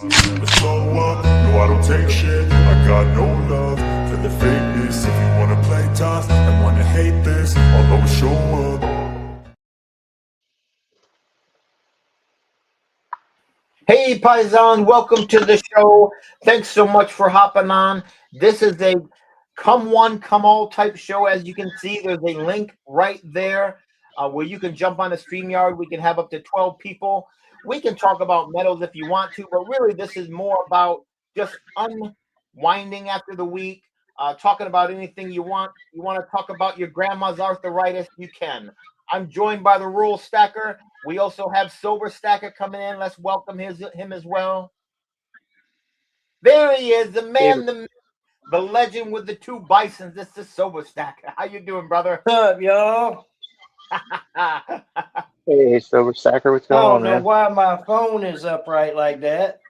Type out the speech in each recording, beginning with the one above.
Never slow up, no I don't take shit. I got no love for the fakeness. If you wanna play tough and wanna hate this, I'll always show up. Hey Paisan, welcome to the show. Thanks so much for hopping on. This is a come one, come all type show. As you can see, there's a link right there where you can jump on the StreamYard. We can have up to 12 people. We can talk about medals if you want to, but really this is more about just unwinding after the week, talking about anything you want. You want to talk about your grandma's arthritis, you can. I'm joined by the Rural Stacker. We also have Sober Stacker coming in. Let's welcome him as well. There he is, the man, the legend with the two bisons. This is Sober Stacker. How you doing, brother? What's up, y'all? Hey, Sober Stacker, what's going I on, don't know man? why my phone is upright like that.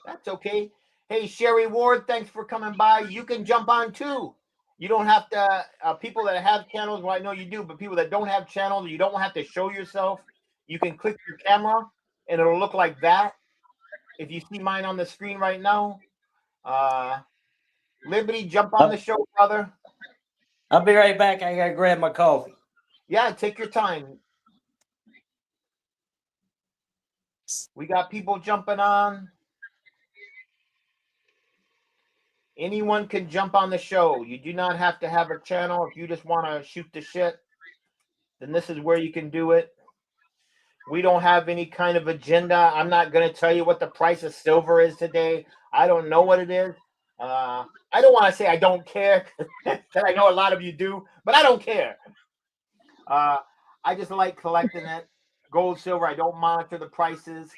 That's okay. Hey, Sherry Ward, thanks for coming by. You can jump on too. You don't have to, people that have channels, well, I know you do, but people that don't have channels, you don't have to show yourself. You can click your camera and it'll look like that. If you see mine on the screen right now, Liberty, jump on the show, brother. I'll be right back. I gotta grab my coffee. Yeah, take your time. We got people jumping on. Anyone can jump on the show. You do not have to have a channel. If you just want to shoot the shit, then this is where you can do it. We don't have any kind of agenda. I'm not going to tell you what the price of silver is today. I don't know what it is. I don't want to say I don't care, because I know a lot of you do, but I don't care. I just like collecting it. Gold, silver, I don't monitor the prices.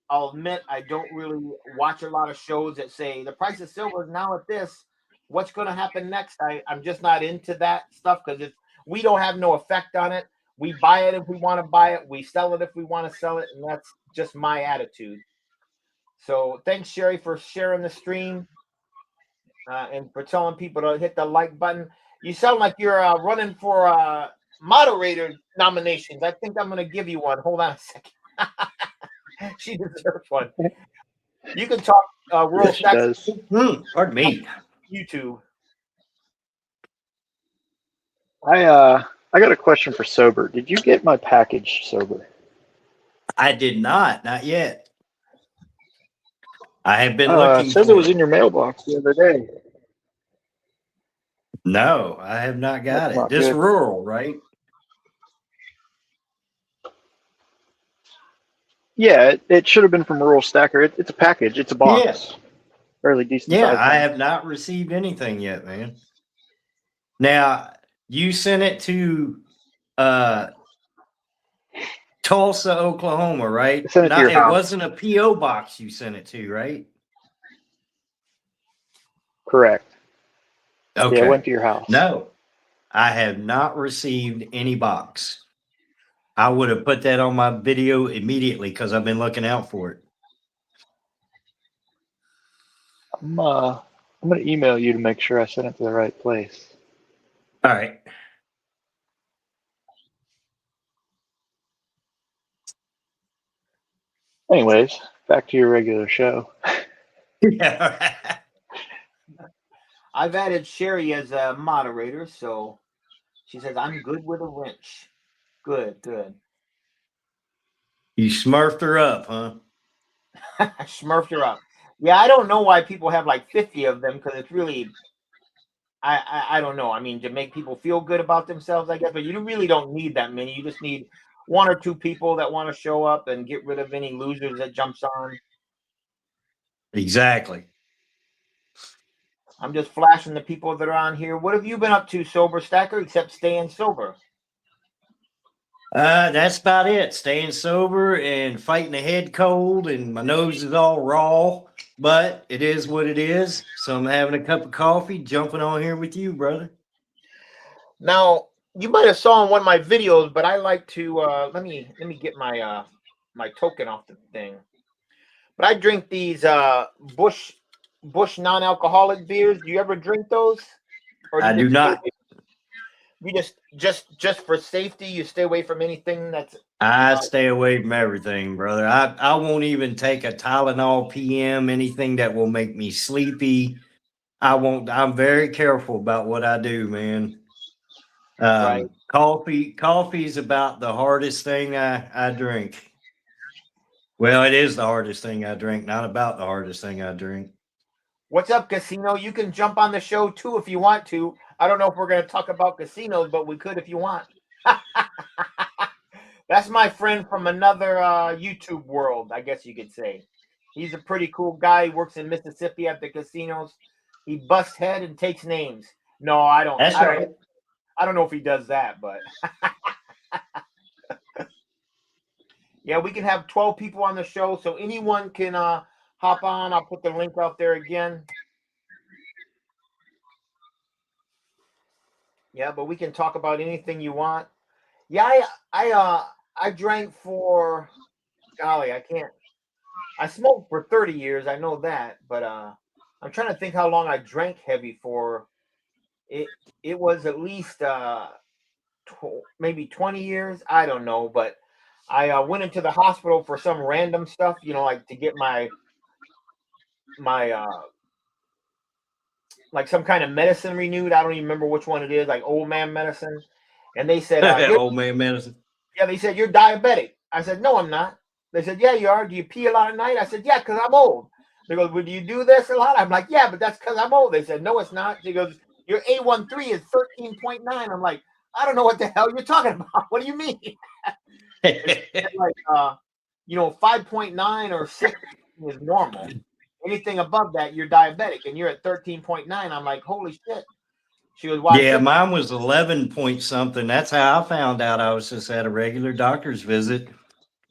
I'll admit I don't really watch a lot of shows that say the price of silver is now at this. What's going to happen next? I'm just not into that stuff because we don't have no effect on it. We buy it if we want to buy it. We sell it if we want to sell it. And that's just my attitude. So thanks, Sherry, for sharing the stream and for telling people to hit the like button. You sound like you're running for moderator nominations. I think I'm going to give you one. Hold on a second. She deserves one. You can talk Rural Stacker. Pardon me. YouTube. I got a question for Sober. Did you get my package, Sober? I did not yet. I have been looking. It says it was in your mailbox the other day. No, I have not got That's it. not This good. rural, right? Yeah, it should have been from Rural Stacker. It's a package. It's a box. Yes. Fairly decent Yeah, size. I have not received anything yet, man. Now, you sent it to Tulsa, Oklahoma, right? I sent it to your It house. wasn't a P.O. box you sent it to, right? Correct. Okay. Yeah, it went to your house. No, I have not received any box. I would have put that on my video immediately because I've been looking out for it. I'm going to email you to make sure I sent it to the right place. All right. Anyways, back to your regular show. Yeah. I've added Sherry as a moderator, so she says I'm good with a wrench. Good. You smurfed her up, huh? I smurfed her up. Yeah, I don't know why people have like 50 of them because it's really, I don't know. I mean, to make people feel good about themselves, I guess, but you really don't need that many. You just need one or two people that want to show up and get rid of any losers that jumps on. Exactly. I'm just flashing the people that are on here. What have you been up to, Sober Stacker, except staying sober? That's about it. Staying sober and fighting a head cold, and my nose is all raw, but it is what it is. So I'm having a cup of coffee, jumping on here with you, brother. Now, you might have saw in one of my videos, but I like to let me get my my token off the thing. But I drink these Bush non-alcoholic beers. Do you ever drink those? Or I do not. just for safety, you stay away from anything that's. I stay away from everything, brother. I won't even take a Tylenol PM, anything that will make me sleepy. I won't. I'm very careful about what I do, man. Right. Coffee is about the hardest thing I drink. Well, it is the hardest thing I drink, not about the hardest thing I drink. What's up, Casino? You can jump on the show too if you want to. I don't know if we're going to talk about casinos, but we could if you want. That's my friend from another YouTube world, I guess you could say. He's a pretty cool guy. He works in Mississippi at the casinos. He busts head and takes names. No, I don't. That's right. I don't know if he does that, but yeah, we can have 12 people on the show, so anyone can hop on. I'll put the link out there again. Yeah, but we can talk about anything you want. Yeah, I drank for, golly, I can't. I smoked for 30 years. I know that, but I'm trying to think how long I drank heavy for. It was at least maybe 20 years. I don't know, but I went into the hospital for some random stuff, like to get my like some kind of medicine renewed. I don't even remember which one it is, like old man medicine. And they said, Old man medicine. yeah, they said, you're diabetic. I said, no, I'm not. They said, yeah, you are. Do you pee a lot at night? I said, yeah, because I'm old. They go, well, do you do this a lot? I'm like, yeah, but that's because I'm old. They said, no, it's not. She goes, your A13 is 13.9. I'm like, I don't know what the hell you're talking about. What do you mean? It's like, 5.9 or 6 is normal. Anything above that, you're diabetic, and you're at 13.9. I'm like, holy shit. She goes, well, yeah, mine was 11 point something. That's how I found out. I was just at a regular doctor's visit,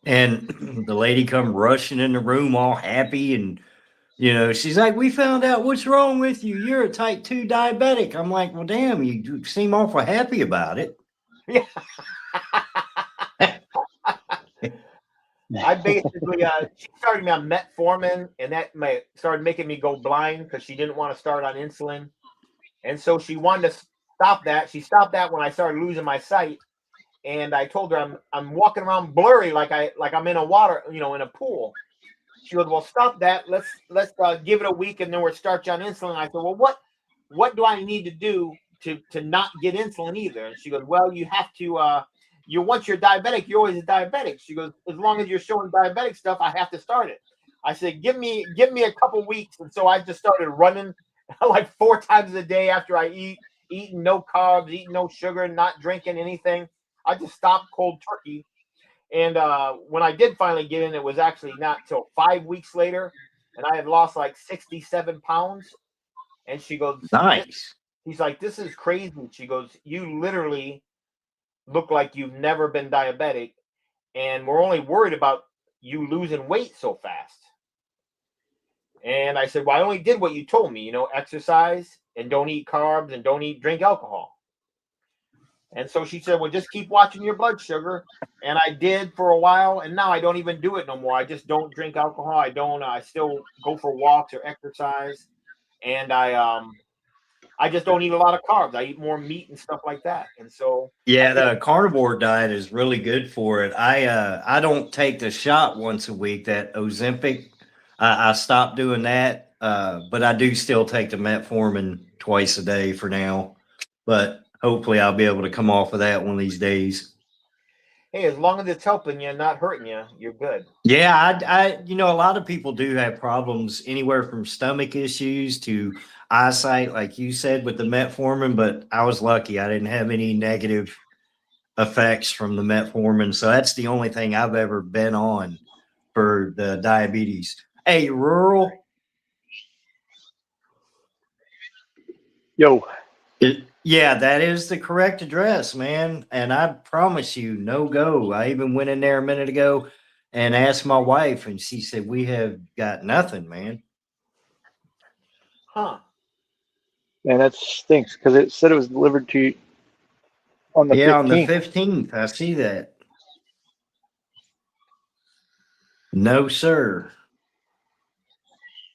and the lady come rushing in the room all happy, and she's like, we found out what's wrong with you. You're a type 2 diabetic. I'm like, well, damn, you seem awful happy about it. Yeah. I basically, she started me on metformin, and that started making me go blind because she didn't want to start on insulin. And so she wanted to stop that. She stopped that when I started losing my sight. And I told her I'm walking around blurry like I'm in a water, in a pool. She goes, well, stop that. Let's give it a week, and then we'll start you on insulin. I said, well, what do I need to do to not get insulin either? And she goes, well, you have to once you're diabetic, you're always a diabetic. She goes, as long as you're showing diabetic stuff, I have to start it. I said, give me a couple weeks. And so I just started running like 4 times a day after I eating no carbs, eating no sugar, not drinking anything. I just stopped cold turkey. And when I did finally get in, it was actually not till 5 weeks later, and I had lost like 67 pounds. And she goes, nice. He's like, this is crazy. She goes, you literally look like you've never been diabetic, and we're only worried about you losing weight so fast. And I said, well, I only did what you told me, exercise and don't eat carbs and don't drink alcohol. And so she said, well, just keep watching your blood sugar. And I did for a while, and now I don't even do it no more. I just don't drink alcohol. I still go for walks or exercise. And I just don't eat a lot of carbs. I eat more meat and stuff like that. And so yeah, the carnivore diet is really good for it. I don't take the shot once a week, that Ozempic. I stopped doing that, but I do still take the metformin twice a day for now. But hopefully I'll be able to come off of that one of these days. Hey, as long as it's helping you and not hurting you, you're good. Yeah, I a lot of people do have problems anywhere from stomach issues to eyesight, like you said, with the metformin, but I was lucky. I didn't have any negative effects from the metformin. So that's the only thing I've ever been on for the diabetes. Hey, Rural. Yo. Yeah, that is the correct address, man. And I promise you, no go. I even went in there a minute ago and asked my wife, and she said, we have got nothing, man. Huh. Man, that stinks because it said it was delivered to you on the 15th. On the 15th. I see that. No, sir.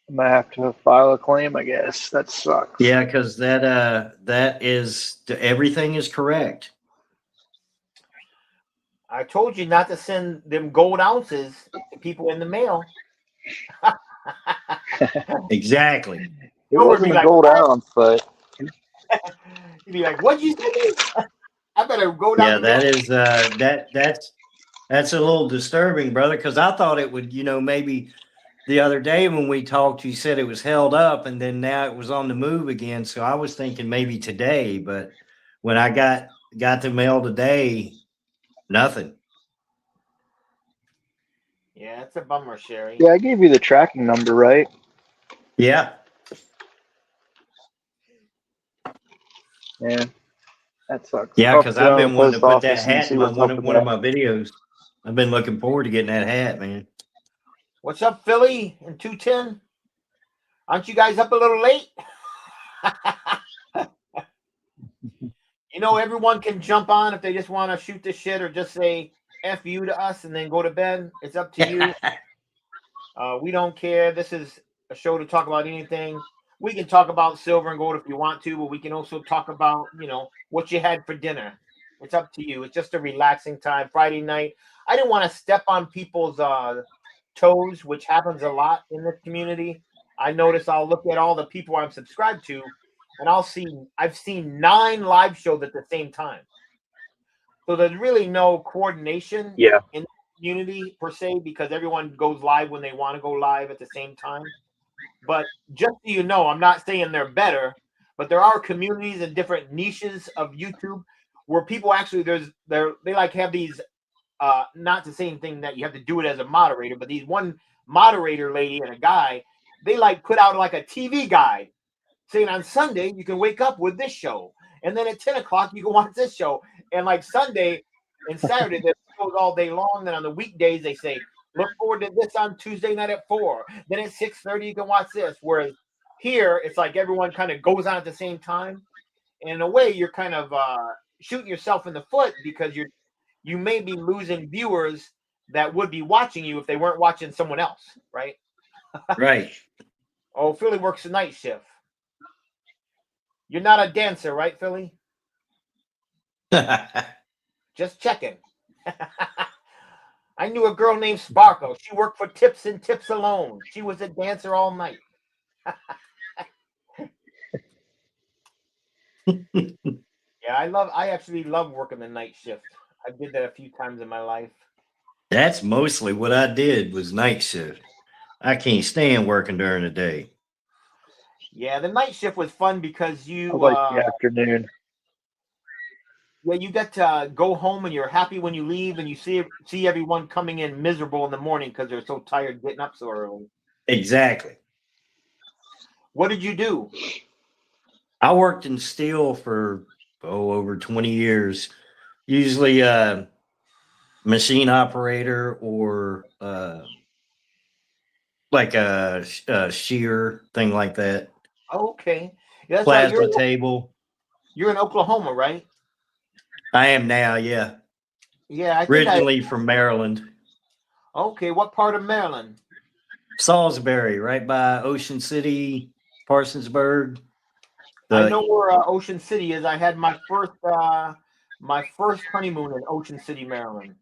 I'm gonna have to file a claim, I guess. That sucks. Yeah, because that is everything is correct. I told you not to send them gold ounces to people in the mail. Exactly. It Or would wasn't be a like, gold ounce, but you'd be like, what'd you say? I better go down Yeah, the mail. that is that's a little disturbing, brother, because I thought it would, maybe the other day when we talked, you said it was held up and then now it was on the move again. So I was thinking maybe today, but when I got the mail today, nothing. Yeah, it's a bummer, Sherry. yeah, I gave you the tracking number, right? Yeah. Yeah, that sucks. Yeah, I'll have to because go I've down to been the wanting to post put that office and hat see in my what's up with one of that. my videos. I've been looking forward to getting that hat, man. What's up, Philly and 210? Aren't you guys up a little late? Everyone can jump on if they just want to shoot the shit or just say F you to us and then go to bed. It's up to you. We don't care. This is a show to talk about anything. We can talk about silver and gold if you want to, but we can also talk about, what you had for dinner. It's up to you. It's just a relaxing time. Friday night. I didn't want to step on people's toes, which happens a lot in this community. I notice I'll look at all the people I'm subscribed to, and I've seen 9 live shows at the same time. So there's really no coordination Yeah. in the community per se because everyone goes live when they want to go live at the same time. But just so you know, I'm not saying they're better, but there are communities and different niches of YouTube where people actually they like have these not the same thing that you have to do it as a moderator, but these one moderator lady and a guy, they like put out like a TV guide saying on Sunday you can wake up with this show, and then at 10 o'clock you can watch this show, and like Sunday and Saturday that goes all day long. Then on the weekdays they say look forward to this on Tuesday night at 4. Then at 6:30 you can watch this. Whereas here it's like everyone kind of goes on at the same time, and in a way you're kind of shooting yourself in the foot because you may be losing viewers that would be watching you if they weren't watching someone else, right? Right. Oh, Philly works the night shift. You're not a dancer, right, Philly? Just checking. I knew a girl named Sparkle. She worked for Tips and Tips alone. She was a dancer all night. Yeah, I actually love working the night shift. I did that a few times in my life. That's mostly what I did was night shift. I can't stand working during the day. Yeah, the night shift was fun because I you like the afternoon. you get to go home and you're happy when you leave and you see everyone coming in miserable in the morning because they're so tired getting up so early. Exactly. What did you do? I worked in steel for over 20 years. Usually machine operator or like a shear thing like that. Okay. Yeah, that's right. Plasma table. You're in Oklahoma, right? I am now, yeah. Yeah, I think Originally from Maryland. Okay, what part of Maryland? Salisbury, right by Ocean City, Parsonsburg. I know where Ocean City is. I had my first honeymoon in Ocean City, Maryland.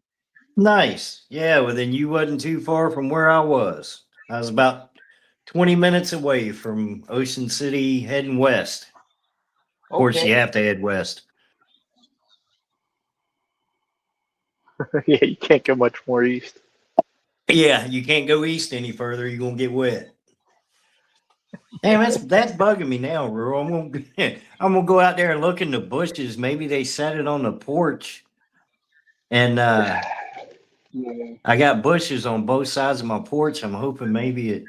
Nice. Yeah, well then you wasn't too far from where I was. I was about 20 minutes away from Ocean City heading west. Of course, you have to head west. Yeah, you can't go much more east. Yeah, you can't go east any further. You're gonna get wet. Damn, that's bugging me now, Rural. I'm gonna go out there and look in the bushes. Maybe they set it on the porch, and I got bushes on both sides of my porch. I'm hoping maybe it.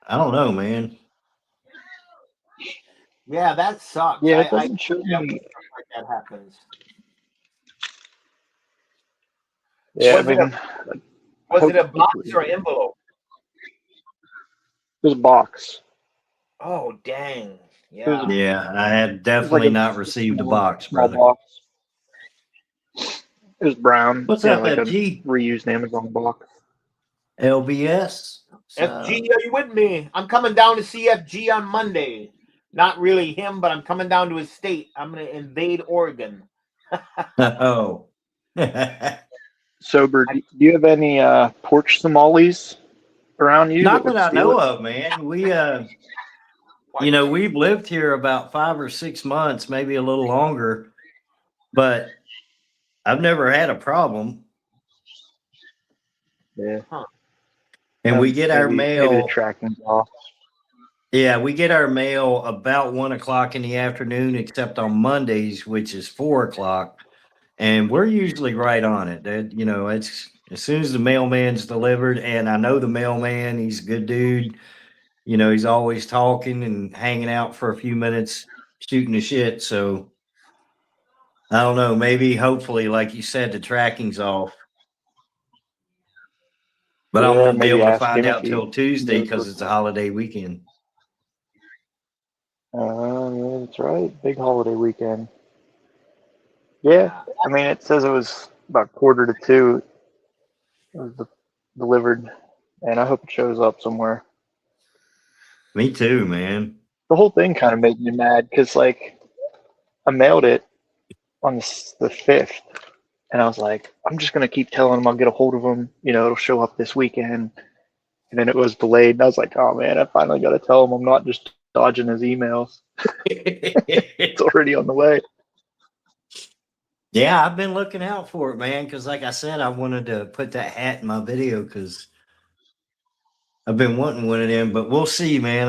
I don't know, man. Yeah, that sucks. Yeah, it doesn't show me. Like that happens. Yeah, was it a box or an envelope? It was a box. Oh, dang. Yeah. Yeah, I had definitely not received a box, brother. Box. It was brown. What's up, like FG? A reused Amazon box. LBS. FG, are you with me? I'm coming down to see FG on Monday. Not really him, but I'm coming down to his state. I'm going to invade Oregon. Oh. Sober, do you have any porch Somalis around you that Not that would I steal know it? of, man. We've lived here about 5 or 6 months, maybe a little longer, but I've never had a problem. Yeah. And we get our Maybe the mail. tracking's off. Yeah, we get our mail about 1 o'clock in the afternoon, except on Mondays, which is 4 o'clock. And we're usually right on it. It's as soon as the mailman's delivered, and I know the mailman, he's a good dude. He's always talking and hanging out for a few minutes, shooting the shit. So I don't know. Maybe, hopefully, like you said, the tracking's off. But I Yeah, won't be maybe able to ask find him if out he till Tuesday knows because what's it's a up. holiday weekend. Yeah, that's right. Big holiday weekend. Yeah, I mean, it says it was about 1:45. It was delivered, and I hope it shows up somewhere. Me too, man. The whole thing kind of made me mad because, like, I mailed it on the 5th, and I was like, I'm just gonna keep telling him I'll get a hold of him. It'll show up this weekend. And then it was delayed, and I was like, oh man, I finally got to tell him I'm not just dodging his emails. It's already on the way. Yeah, I've been looking out for it, man, because like I said, I wanted to put that hat in my video because I've been wanting one of them, but we'll see, man.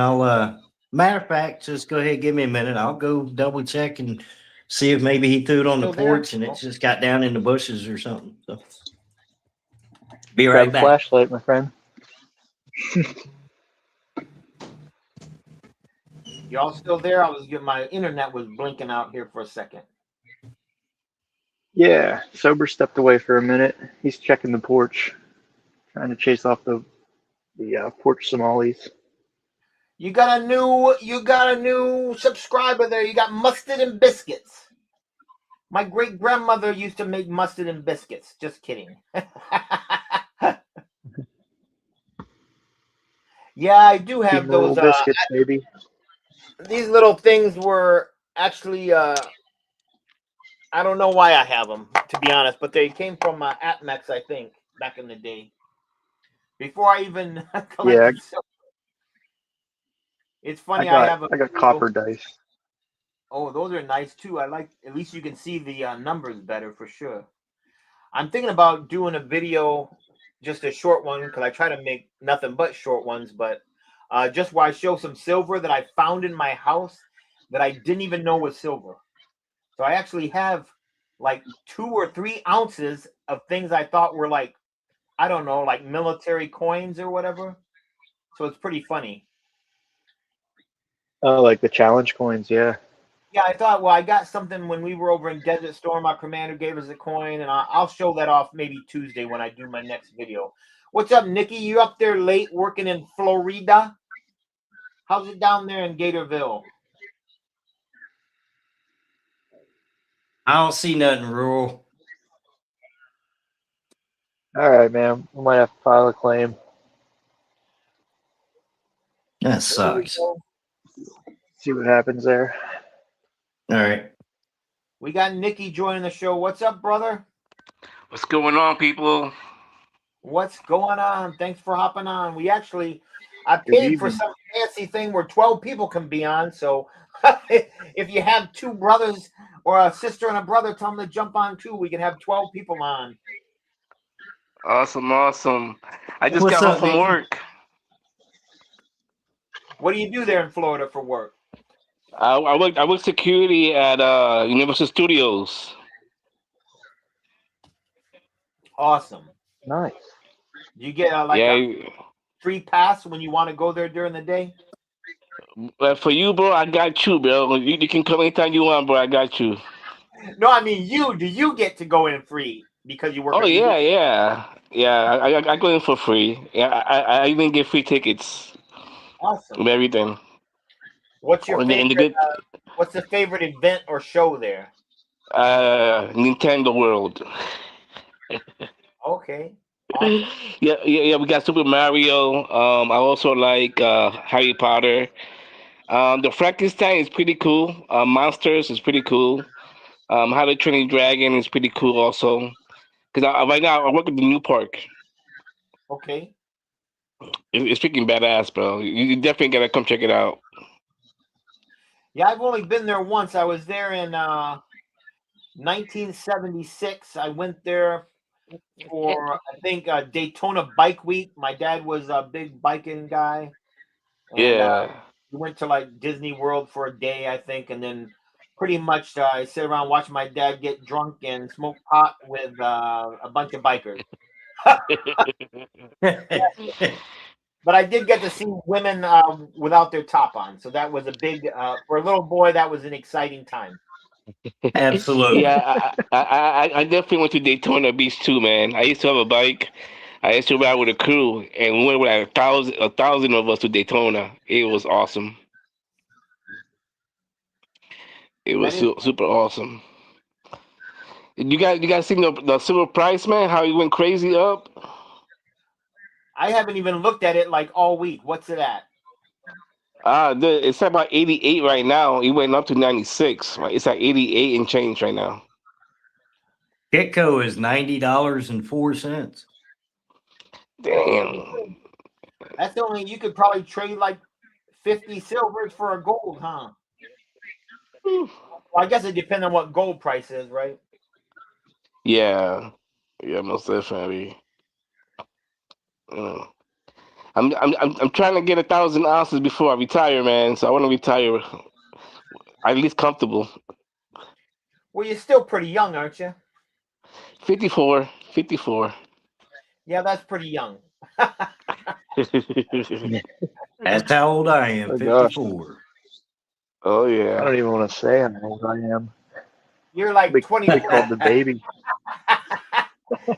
Matter of fact, just go ahead and give me a minute. I'll go double check and see if maybe he threw it on the Still there? porch and it's just got down in the bushes or something. So be Grab right a back. flashlight, my friend. Y'all still there? My internet was blinking out here for a second. Yeah, Sober stepped away for a minute. He's checking the porch, trying to chase off the porch Somalis. You got a new subscriber there. You got Mustard and Biscuits. My great grandmother used to make mustard and biscuits. Just kidding. Yeah, I do have Roll those. biscuits, baby. These little things were actually. I don't know why I have them, to be honest, but they came from Atmex, I think, back in the day. Before I even Yeah, collected silver. It's funny. I have a. I got copper dice. Oh, those are nice too. I like. At least you can see the numbers better for sure. I'm thinking about doing a video, just a short one, because I try to make nothing but short ones. But just where I show some silver that I found in my house that I didn't even know was silver. So I actually have like 2 or 3 ounces of things I thought were like, I don't know, like military coins or whatever. So it's pretty funny. Oh, like the challenge coins, yeah. Yeah, I thought, well, I got something when we were over in Desert Storm. Our commander gave us a coin, and I'll show that off maybe Tuesday when I do my next video. What's up, Nikki? You up there late working in Florida? How's it down there in Gatorville? I don't see nothing, Rural. All right, man. We might have to file a claim. That sucks. All See what happens there. right. We got Nikki joining the show. What's up, brother? What's going on, people? What's going on? Thanks for hopping on. I Good paid for evening. some fancy thing where 12 people can be on. So if you have 2 brothers or a sister and a brother, tell them to jump on too. We can have 12 people on. Awesome, awesome. I just What's got home up, from Nikki? work. What do you do there in Florida for work? I work security at Universal Studios. Awesome. Nice. You get Yeah, a free pass when you want to go there during the day? for you, bro, I got you, bro. You can come anytime you want, bro. I got you. No, I mean you. Do you get to go in free because you work Oh at yeah, Universal? yeah. I go in for free. Yeah, I even get free tickets Awesome. and everything. What's your And the favorite? good What's the favorite event or show there? Nintendo World. Okay. Awesome. Yeah. We got Super Mario. I also like Harry Potter. The Frankenstein is pretty cool. Monsters is pretty cool. How to Train Your Dragon is pretty cool also. Because right now I work at the new park. Okay. It's freaking badass, bro. You definitely gotta come check it out. Yeah, I've only been there once. I was there in 1976. I went there for I think Daytona Bike Week. My dad was a big biking guy, and Yeah. we went to like Disney World for a day, I think, and then pretty much I sit around watching my dad get drunk and smoke pot with a bunch of bikers. But I did get to see women without their top on, so that was a big for a little boy. That was an exciting time. Absolutely. Yeah, I definitely went to Daytona Beach too, man. I used to have a bike. I used to ride with a crew, and we went with like a thousand of us to Daytona. It was awesome. It That was is, super awesome. You guys seen the silver price, man? How it went crazy up? I haven't even looked at it like all week. What's it at? It's at about 88 right now. It went up to 96. Right? It's at 88 and change right now. Kitco is $90.04. Damn. That's only you could probably trade like 50 silvers for a gold, huh? Well, I guess it depends on what gold price is, right? Yeah, yeah, most definitely. Mm. I'm trying to get 1,000 ounces before I retire, man. So I want to retire at least comfortable. Well, you're still pretty young, aren't you? 54, 54. Yeah, that's pretty young. That's how old I am, Oh gosh, 54. Oh I yeah. don't even want to say how old I am. You're like Be 24. called the baby.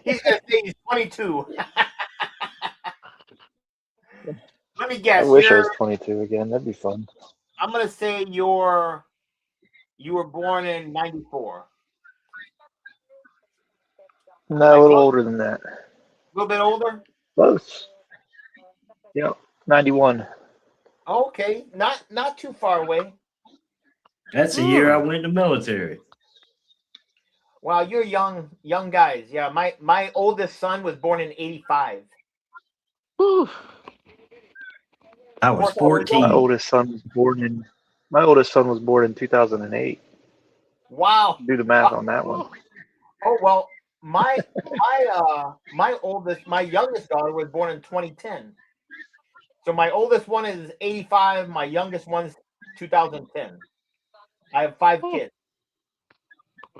He's gonna say he's 22. Let me I guess. wish I was 22 again. That'd be fun. I'm gonna say you were born in '94. No, Am I a little close? older than that. A little bit older. Close. Yep, 91. Okay, not too far away. That's the year I Hmm. went in the military. Wow, you're young guys. Yeah, my oldest son was born in '85. Whew. I Of was course, I was My young. 14. oldest son was born in my oldest son was born in 2008. Wow. Do the math on that one. Oh well, my youngest daughter was born in 2010. So my oldest one is 85. My youngest one's 2010. I have 5 kids.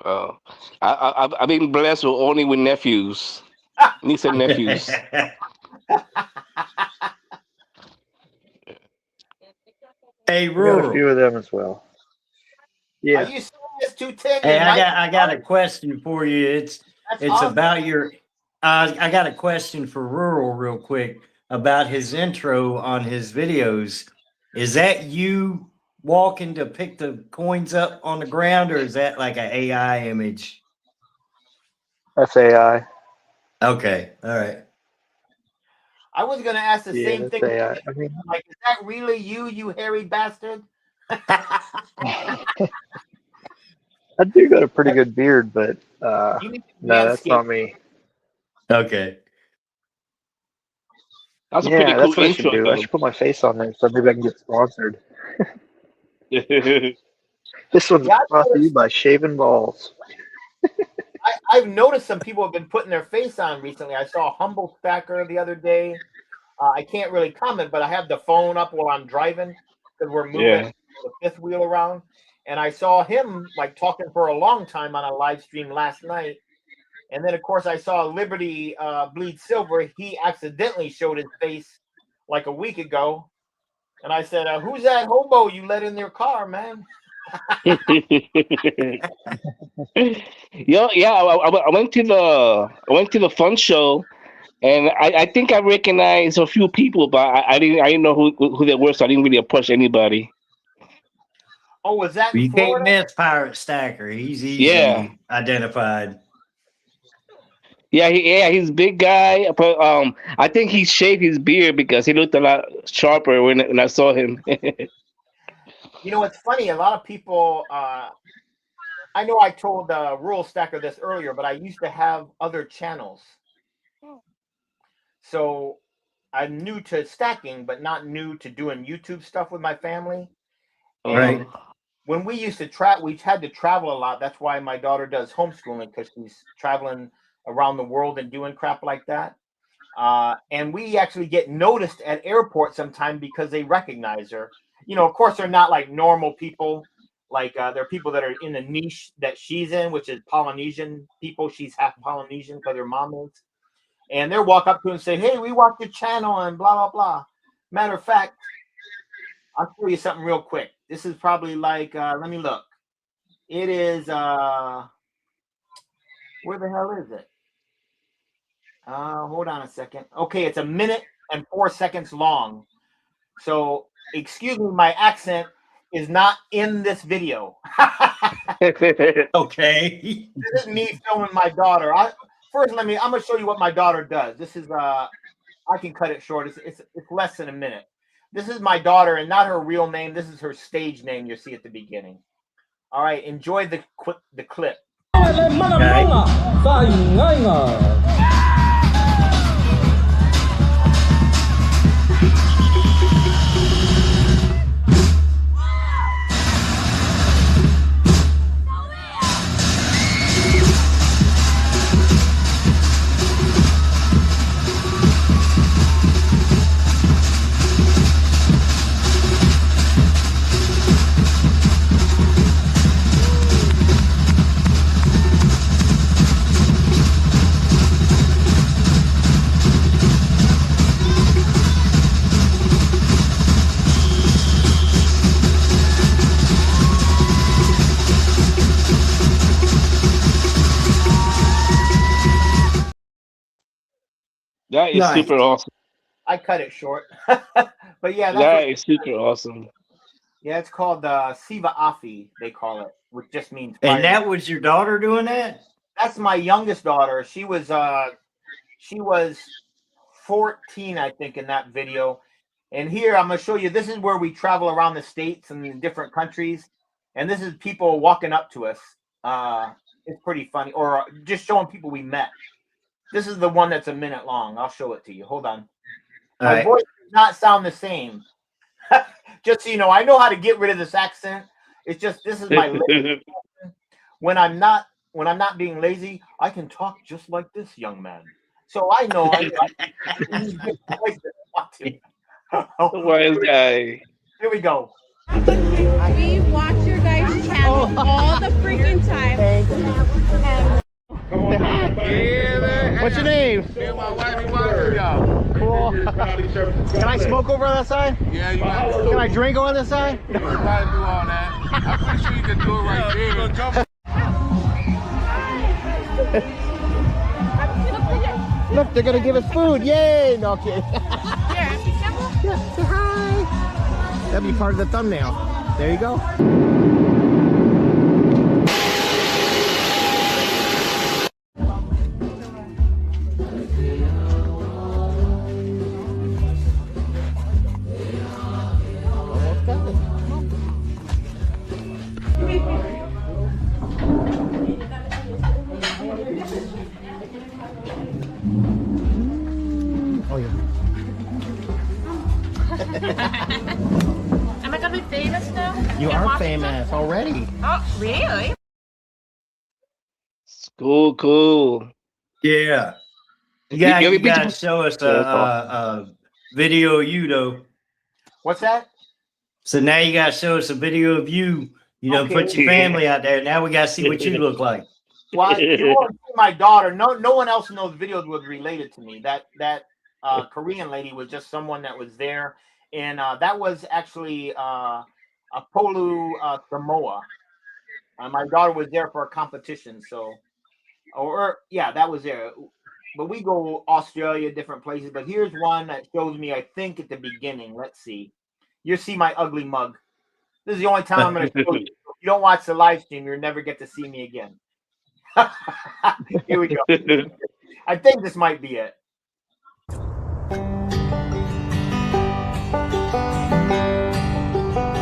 Uh, I've been blessed with only with nephews, niece and nephews. Hey, I got a few Rural. of them as well. Are Yeah. you serious? 210. Hey, Your nice. I got a question for you. That's It's awesome. about your. I got a question for Rural real quick about his intro on his videos. Is that you walking to pick the coins up on the ground, or is that like an AI image? That's AI. Okay, all right. I was gonna ask the Yeah, same that's thing. AI. I mean, Like, is that really you, you hairy bastard? I do got a pretty good beard, but You need to no, that's manscape. not me. Okay. That's a pretty Yeah, cool that's what I should intro, do. I though. should put my face on there so maybe I can get sponsored. This one's Yeah, brought to you by Shaven Balls. I've noticed some people have been putting their face on recently. I saw Humble Stacker the other day. I can't really comment, but I have the phone up while I'm driving because we're moving Yeah. the fifth wheel around. And I saw him like talking for a long time on a live stream last night. And then, of course, I saw Liberty Bleed Silver. He accidentally showed his face like a week ago. And I said, who's that hobo you let in their car, man? Yeah. I went to the fun show, and I think I recognized a few people, but I didn't know who they were, so I didn't really approach anybody. Oh, was that in You can't Florida? miss Pirate Stacker. He's Yeah, easily identified. he's a big guy, but I think he shaved his beard because he looked a lot sharper when I saw him. You know, it's funny. A lot of people, I know I told Rural Stacker this earlier, but I used to have other channels. So I'm new to stacking, but not new to doing YouTube stuff with my family. Right. When we used to travel, we had to travel a lot. That's why my daughter does homeschooling, because she's traveling around the world and doing crap like that. And we actually get noticed at airports sometimes because they recognize her. You know, of course, they're not like normal people. Like there are people that are in the niche that she's in, which is Polynesian people. She's half Polynesian because her mom is. And they'll walk up to her and say, "Hey, we watch your channel," and blah, blah, blah. Matter of fact, I'll show you something real quick. This is probably like, let me look. It is, where the hell is it? Hold on a second. Okay, it's 1 minute and 4 seconds long. So, excuse me, my accent is not in this video. Okay. This is me filming my daughter. I'm gonna show you what my daughter does. This is I can cut it short. It's less than 1 minute. This is my daughter, and not her real name. This is her stage name. You'll see at the beginning. All right, enjoy the clip. That is Nice. super awesome. I cut it short, but yeah, That is super awesome. Yeah, it's called Siva Afi, they call it, which just means fire. And that was your daughter doing that? That's my youngest daughter. She was 14, I think, in that video. And here I'm gonna show you. This is where we travel around the states and different countries, and this is people walking up to us. It's pretty funny, or just showing people we met. This is the one that's 1 minute long. I'll show it to you. Hold on. All My right. voice does not sound the same. Just so you know, I know how to get rid of this accent. It's just this is my when I'm not being lazy, I can talk just like this young man. So I know Wise guy. Here we go. We watch your guys' channel all the freaking time. What's your name? Me and my wife, we watching y'all. Cool. Can I smoke over on that side? Yeah, you got to. Can I drink on this side? You gotta do all that. I'm pretty sure you can do it right there. Look, they're gonna give us food. Yay! No kidding. Yeah, say hi. That'll be part of the thumbnail. There you go. Oh yeah. Am I gonna be famous now? You are famous already. Oh, really? Cool. Yeah. You gotta show us a video of you though. What's that? So now you gotta show us a video of you. You know, Okay. put your family out there. Now we gotta see what you look like. Well, you want to see my daughter. No one else in those videos was related to me. That Korean lady was just someone that was there, and that was actually a Polu Samoa. My daughter was there for a competition, so yeah, that was there. But we go Australia, different places. But here's one that shows me, I think, at the beginning. Let's see. You see my ugly mug. This is the only time I'm going to show you. If you don't watch the live stream, you'll never get to see me again. Here we go. I think this might be it.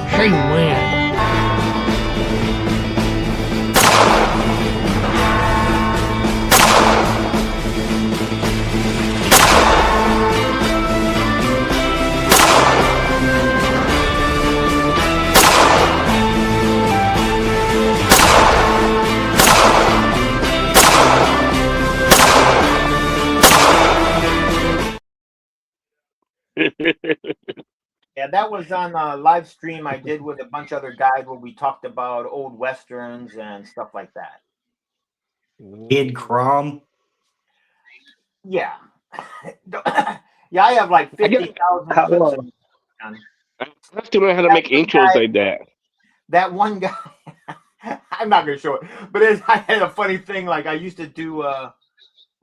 Hey, man. Yeah, that was on a live stream I did with a bunch of other guys where we talked about old westerns and stuff like that. Kid Crom. Yeah. Yeah, I have like I guess 50,000 How clips of I have to learn how to make intros like that. that one guy. I'm not gonna show it, but I had a funny thing. Like I used to do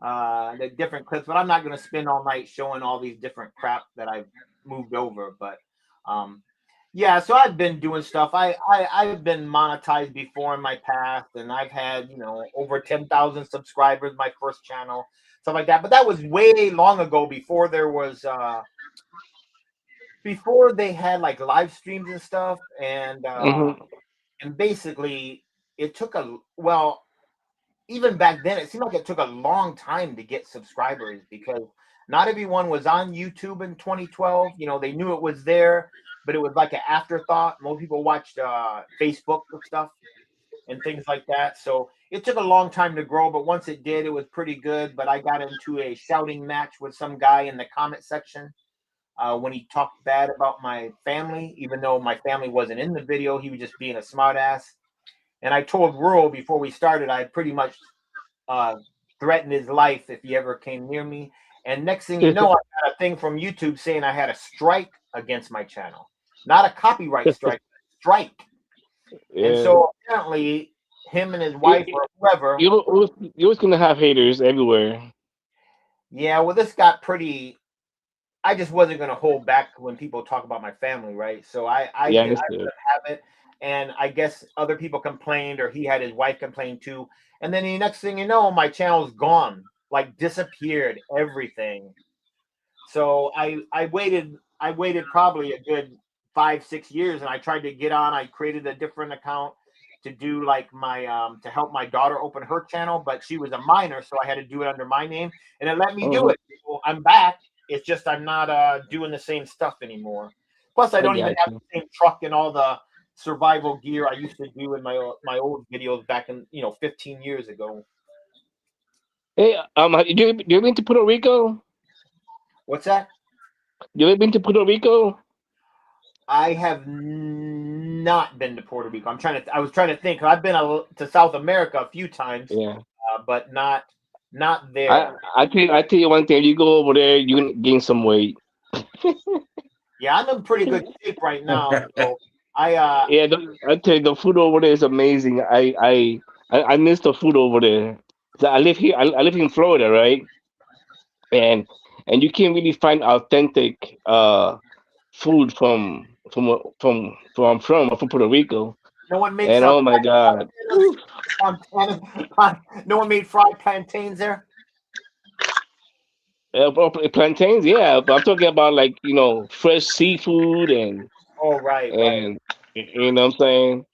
the different clips, but I'm not gonna spend all night showing all these different crap that I've moved over. But yeah, so I've been doing stuff. I've been monetized before in my past, and I've had over 10,000 subscribers. My first channel, stuff like that. But that was way long ago before there was before they had like live streams and stuff, Hmm. and basically it took even back then it seemed like it took a long time to get subscribers because not everyone was on YouTube in 2012. They knew it was there, but it was like an afterthought. Most people watched Facebook stuff and things like that, so it took a long time to grow, but once it did, it was pretty good. But I got into a shouting match with some guy in the comment section when he talked bad about my family, even though my family wasn't in the video. He was just being a smartass. And I told Rural before we started, I pretty much threatened his life if he ever came near me. And next thing you know, I got a thing from YouTube saying I had a strike against my channel, not a copyright strike, strike. And Yeah. so apparently, him and his wife or whoever. You was gonna have haters everywhere. Yeah, well, this got pretty. I just wasn't going to hold back when people talk about my family, right? So I Yeah, let understood. him have it, and I guess other people complained, or he had his wife complain too. And then the next thing you know, my channel's gone, like disappeared, everything. So I waited probably a good 5-6 years, and I tried to get on. I created a different account to do like my to help my daughter open her channel, but she was a minor, so I had to do it under my name, and it let me do Mhm. it. So I'm back. It's just I'm not doing the same stuff anymore. Plus, I I don't even got have you. the same truck and all the survival gear I used to do in my old videos back in 15 years ago. Hey, you ever been to Puerto Rico? What's that? You ever been to Puerto Rico? I have not been to Puerto Rico. I was trying to think. I've been to South America a few times, Yeah. but not I there. I tell you one thing. You go over there, you gonna gain some weight. Yeah, I'm in pretty good shape right now. So Yeah, I tell you, the food over there is amazing. I miss the food over there. So I live here. I live in Florida, right? And you can't really find authentic food from Puerto Rico. no one makes And oh my God, no one made fried plantains there. plantains, yeah. But I'm talking about like fresh seafood Oh, right, right. and you know what I'm saying?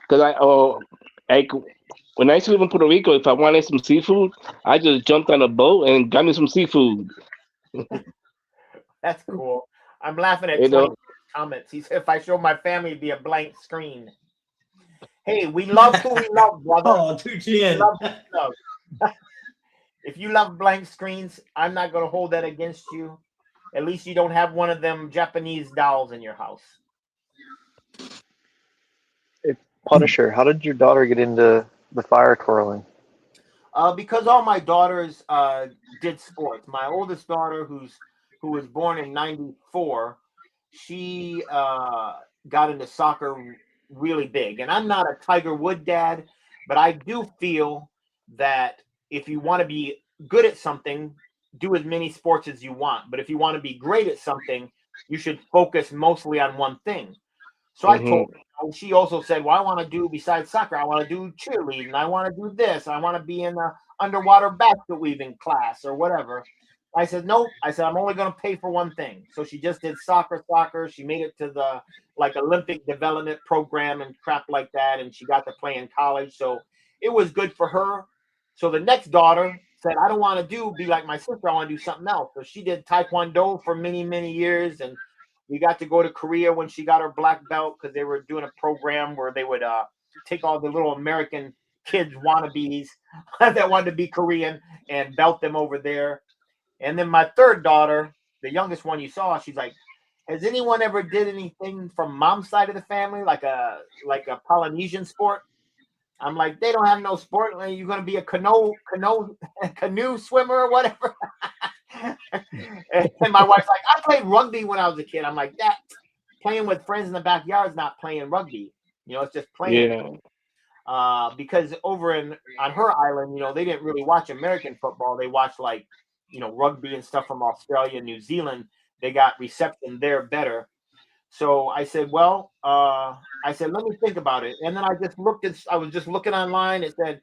Because like when I used to live in Puerto Rico, if I wanted some seafood, I just jumped on a boat and got me some seafood. That's cool. I'm laughing at You 20 know, comments. He said if I show my family, it'd be a blank screen. Hey, we love who we love, brother. Oh, too We chin. love who we love. If you love blank screens, I'm not going to hold that against you. At least you don't have one of them Japanese dolls in your house. Hey, Punisher, how did your daughter get into the fire twirling? Because all my daughters did sports. My oldest daughter, who was born in '94, she got into soccer really big. And I'm not a Tiger Wood dad, but I do feel that if you want to be good at something, do as many sports as you want. But if you want to be great at something, you should focus mostly on one thing. So I told hmm her, she also said, well, I want to do, besides soccer, I want to do cheerleading. I want to do this. I want to be in the underwater basket weaving class or whatever. I said, nope. I said, I'm only going to pay for one thing. So she just did soccer. She made it to the like Olympic development program and crap like that. And she got to play in college. So it was good for her. So the next daughter said, I don't want to be like my sister. I want to do something else. So she did Taekwondo for many, many years. And we got to go to Korea when she got her black belt because they were doing a program where they would take all the little American kids wannabes that wanted to be Korean and belt them over there. And then my third daughter, the youngest one you saw, she's like, has anyone ever did anything from mom's side of the family, like a Polynesian sport? I'm like, they don't have no sport. You're gonna be a canoe swimmer or whatever. And my wife's like, I played rugby when I was a kid. I'm like, that playing with friends in the backyard is not playing rugby. It's just playing. Yeah. Because over on her island, they didn't really watch American football. They watched like, rugby and stuff from Australia, New Zealand. They got reception there better. So I said, well, let me think about it. And then I was just looking online. It said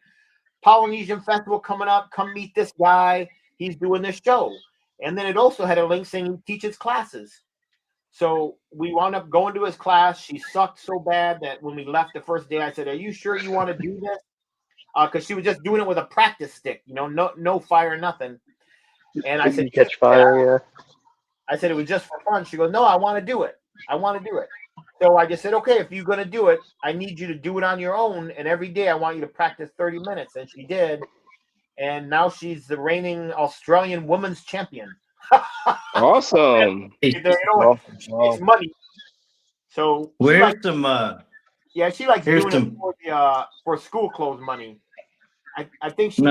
Polynesian Festival coming up. Come meet this guy. He's doing this show. And then it also had a link saying he teaches classes. So we wound up going to his class. She sucked so bad that when we left the first day, I said, are you sure you want to do this? Because she was just doing it with a practice stick, no fire, nothing. And I said, catch fire, yeah. I said, it was just for fun. She goes, no, I want to do it. So I just said, okay, if you're going to do it, I need you to do it on your own. And every day I want you to practice 30 minutes. And she did. And now she's the reigning Australian women's champion. Awesome. It's money. So where's some she likes here's doing it for school clothes money. I think she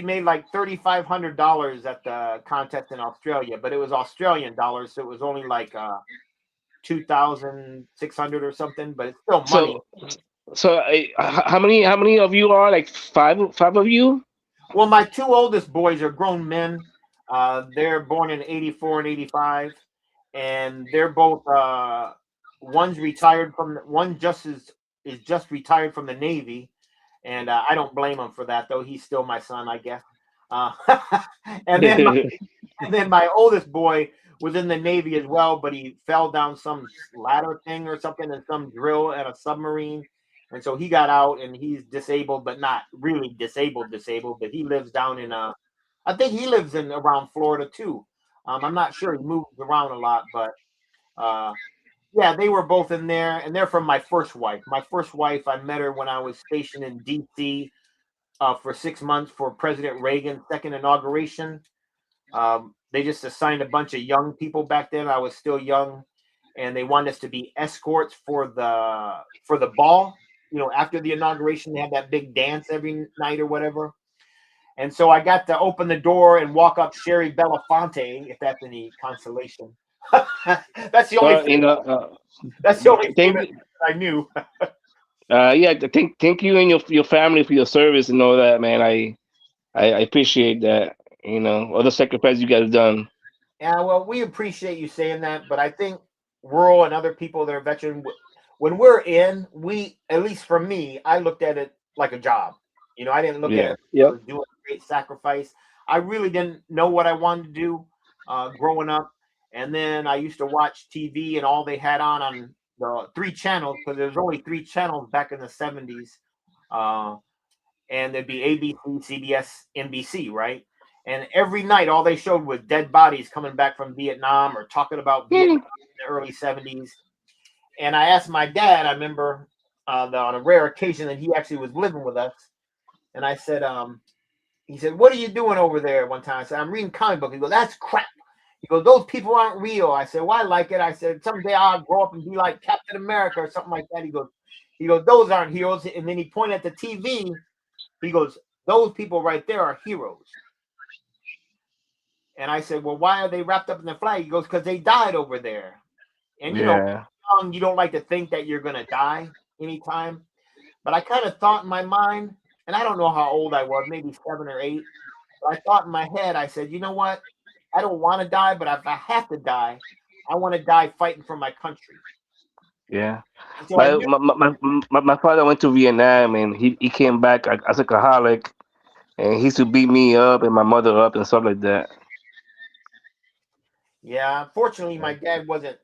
made like $3,500 at the contest in Australia, but it was Australian dollars, so it was only like 2,600 or something, but it's still money. So how many of you are, like five of you? Well, my two oldest boys are grown men. They're born in 84 and 85, and they're both one is just retired from the Navy, and I don't blame him for that, though. He's still my son, I guess. And then my oldest boy was in the Navy as well, but he fell down some ladder thing or something in some drill at a submarine. And so he got out, and he's disabled, but not really disabled, but he lives down in I think he lives in around Florida too. I'm not sure. He moves around a lot, but yeah, they were both in there, and they're from my first wife. My first wife, I met her when I was stationed in D.C. For 6 months for President Reagan's second inauguration. They just assigned a bunch of young people back then. I was still young, and they wanted us to be escorts for the ball. After the inauguration, they had that big dance every night or whatever. And so I got to open the door and walk up Sherry Belafonte, if that's any consolation. That's the only that's the only thing that I knew. Yeah, thank you and your family for your service and all that, man. I appreciate that. All the sacrifice you guys have done. Yeah, well, we appreciate you saying that, but I think rural and other people that are veteran, when we're in, at least for me, I looked at it like a job. I didn't look at it as doing a great sacrifice. I really didn't know what I wanted to do growing up. And then I used to watch TV, and all they had on the 3 channels, because there was only 3 channels back in the 70s. And there'd be ABC, CBS, NBC, right? And every night, all they showed was dead bodies coming back from Vietnam or talking about Vietnam in the early 70s. And I asked my dad, I remember on a rare occasion that he actually was living with us. And I said, he said, what are you doing over there one time? I said, I'm reading comic book. He goes, that's crap. He goes, those people aren't real. I said, well, I like it. I said, someday I'll grow up and be like Captain America or something like that. He goes, those aren't heroes. And then he pointed at the TV. He goes, those people right there are heroes. And I said, well, why are they wrapped up in the flag? He goes, because they died over there. And, you don't like to think that you're going to die anytime. But I kind of thought in my mind, and I don't know how old I was, maybe 7 or 8. But I thought in my head, I said, you know what? I don't want to die, but if I have to die, I want to die fighting for my country. Yeah. So my father went to Vietnam, and he came back as a alcoholic, and he used to beat me up and my mother up and stuff like that. Yeah, fortunately, my dad wasn't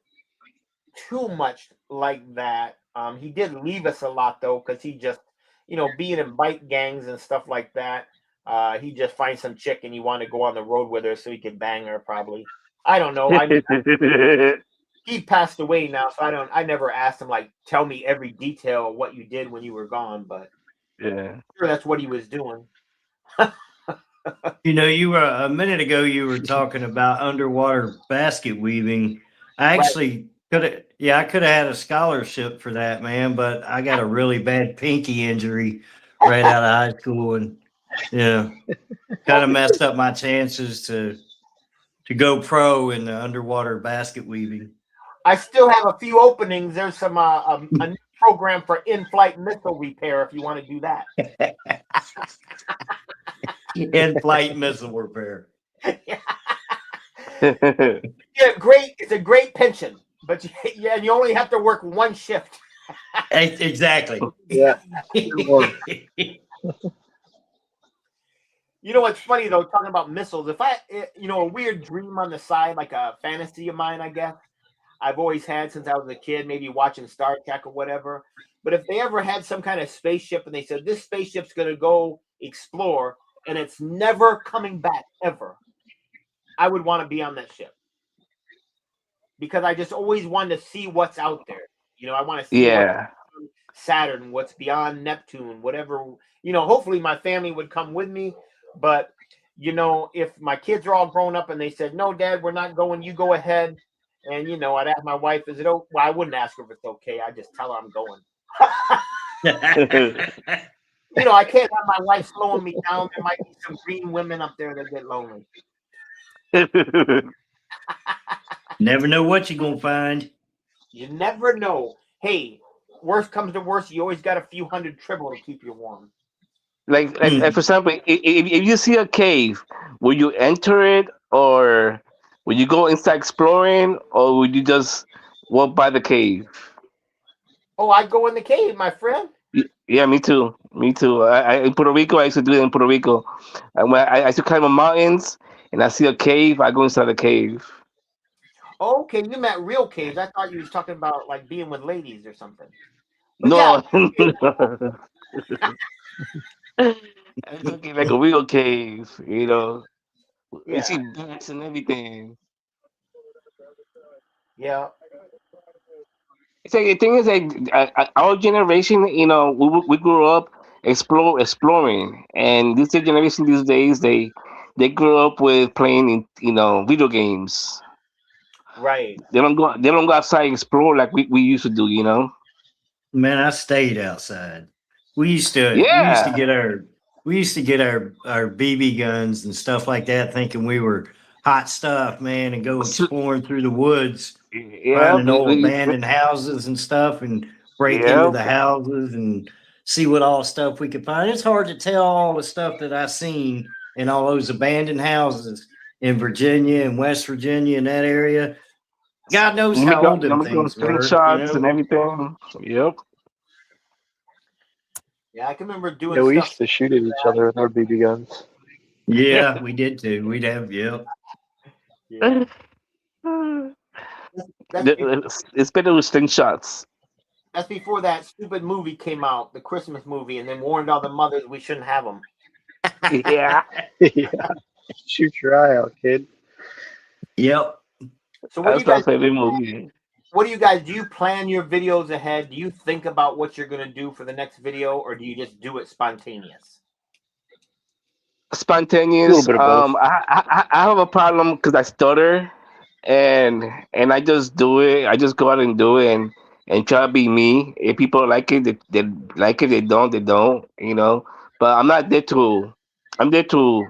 too much like that. He did leave us a lot, though, because he just, being in bike gangs and stuff like that, he just finds some chick and he wanted to go on the road with her so he could bang her, probably. I don't know. He passed away now, so I never asked him, like, tell me every detail of what you did when you were gone, but yeah, sure, that's what he was doing. You were a minute ago, you were talking about underwater basket weaving. I actually could have, yeah, I could have had a scholarship for that, man, but I got a really bad pinky injury right out of high school, and yeah, kind of messed up my chances to go pro in the underwater basket weaving. I still have a few openings. There's some a new program for in-flight missile repair if you want to do that. In-flight missile repair. Yeah, great. It's a great pension, but yeah, you only have to work one shift. Exactly. Yeah. Sure. You know what's funny though, talking about missiles. If a weird dream on the side, like a fantasy of mine, I guess I've always had since I was a kid, maybe watching Star Trek or whatever. But if they ever had some kind of spaceship and they said this spaceship's going to go explore and it's never coming back ever, I would want to be on that ship because I just always wanted to see what's out there. I want to see what's on Saturn, what's beyond Neptune, whatever. Hopefully my family would come with me. But, if my kids are all grown up and they said, no, Dad, we're not going, you go ahead. And, I'd ask my wife, is it okay? Well, I wouldn't ask her if it's okay. I'd just tell her I'm going. I can't have my wife slowing me down. There might be some green women up there that get lonely. Never know what you're going to find. You never know. Hey, worst comes to worst, you always got a few hundred tribble to keep you warm. Like for example, if you see a cave, will you enter it, or will you go inside exploring, or would you just walk by the cave? Oh, I'd go in the cave, my friend. Yeah, me too. Me too. In Puerto Rico, I used to do it in Puerto Rico. And when I used to climb the mountains and I see a cave, I go inside the cave. Oh, okay, you meant real caves. I thought you was talking about like being with ladies or something. But No, yeah, I'm talking like a real cave, You yeah, see bats and everything. yeah. It's like the thing is like our generation, we grew up exploring, and this generation these days they grew up with playing in video games. Right. They don't go outside and explore like we used to do. Man, I stayed outside. We used to we used to Yeah. get our we used to get our BB guns and stuff like that, thinking we were hot stuff, man, and go exploring through the woods, Yeah. finding old abandoned houses and stuff, and break into Yeah. the houses and see what all stuff we could find. It's hard to tell all the stuff that I seen in all those abandoned houses in Virginia and West Virginia in that area. God knows Make how up, old them make up things were, screenshots and everything. Yep. Yeah, I can remember Yeah, doing we stuff. used to shoot at each other with our BB guns. Yeah, we did too. We'd have, yeah. Yeah. That's, It's better with screenshots. that's before that stupid movie came out, the Christmas movie, and then warned all the mothers we shouldn't have them. Yeah. Yeah. Shoot your eye out, kid. Yep. So what do That's you guys? my favorite movie. What do you guys? Do you plan your videos ahead? Do you think about what you're gonna do for the next video, or do you just do it spontaneous? A Spontaneous. little bit of both. I have a problem because I stutter, and I just do it. I just go out and do it, and try to be me. If people like it, they like it. They don't, they don't. But I'm not there to. I'm there to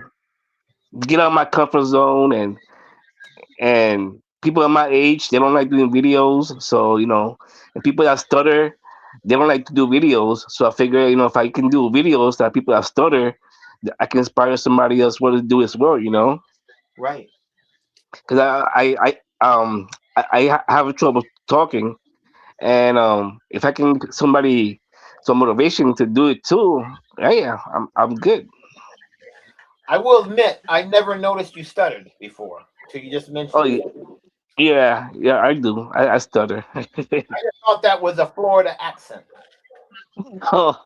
get out of my comfort zone, and people at my age, they don't like doing videos. So and people that stutter, they don't like to do videos. So I figure, if I can do videos that people that stutter, I can inspire somebody else what to do as well. Right. Because I have trouble talking, and if I can get somebody some motivation to do it too, yeah, I'm good. I will admit, I never noticed you stuttered before. So you just Oh mentioned yeah, it. yeah, I do. I stutter. I just thought that was a Florida accent. Oh,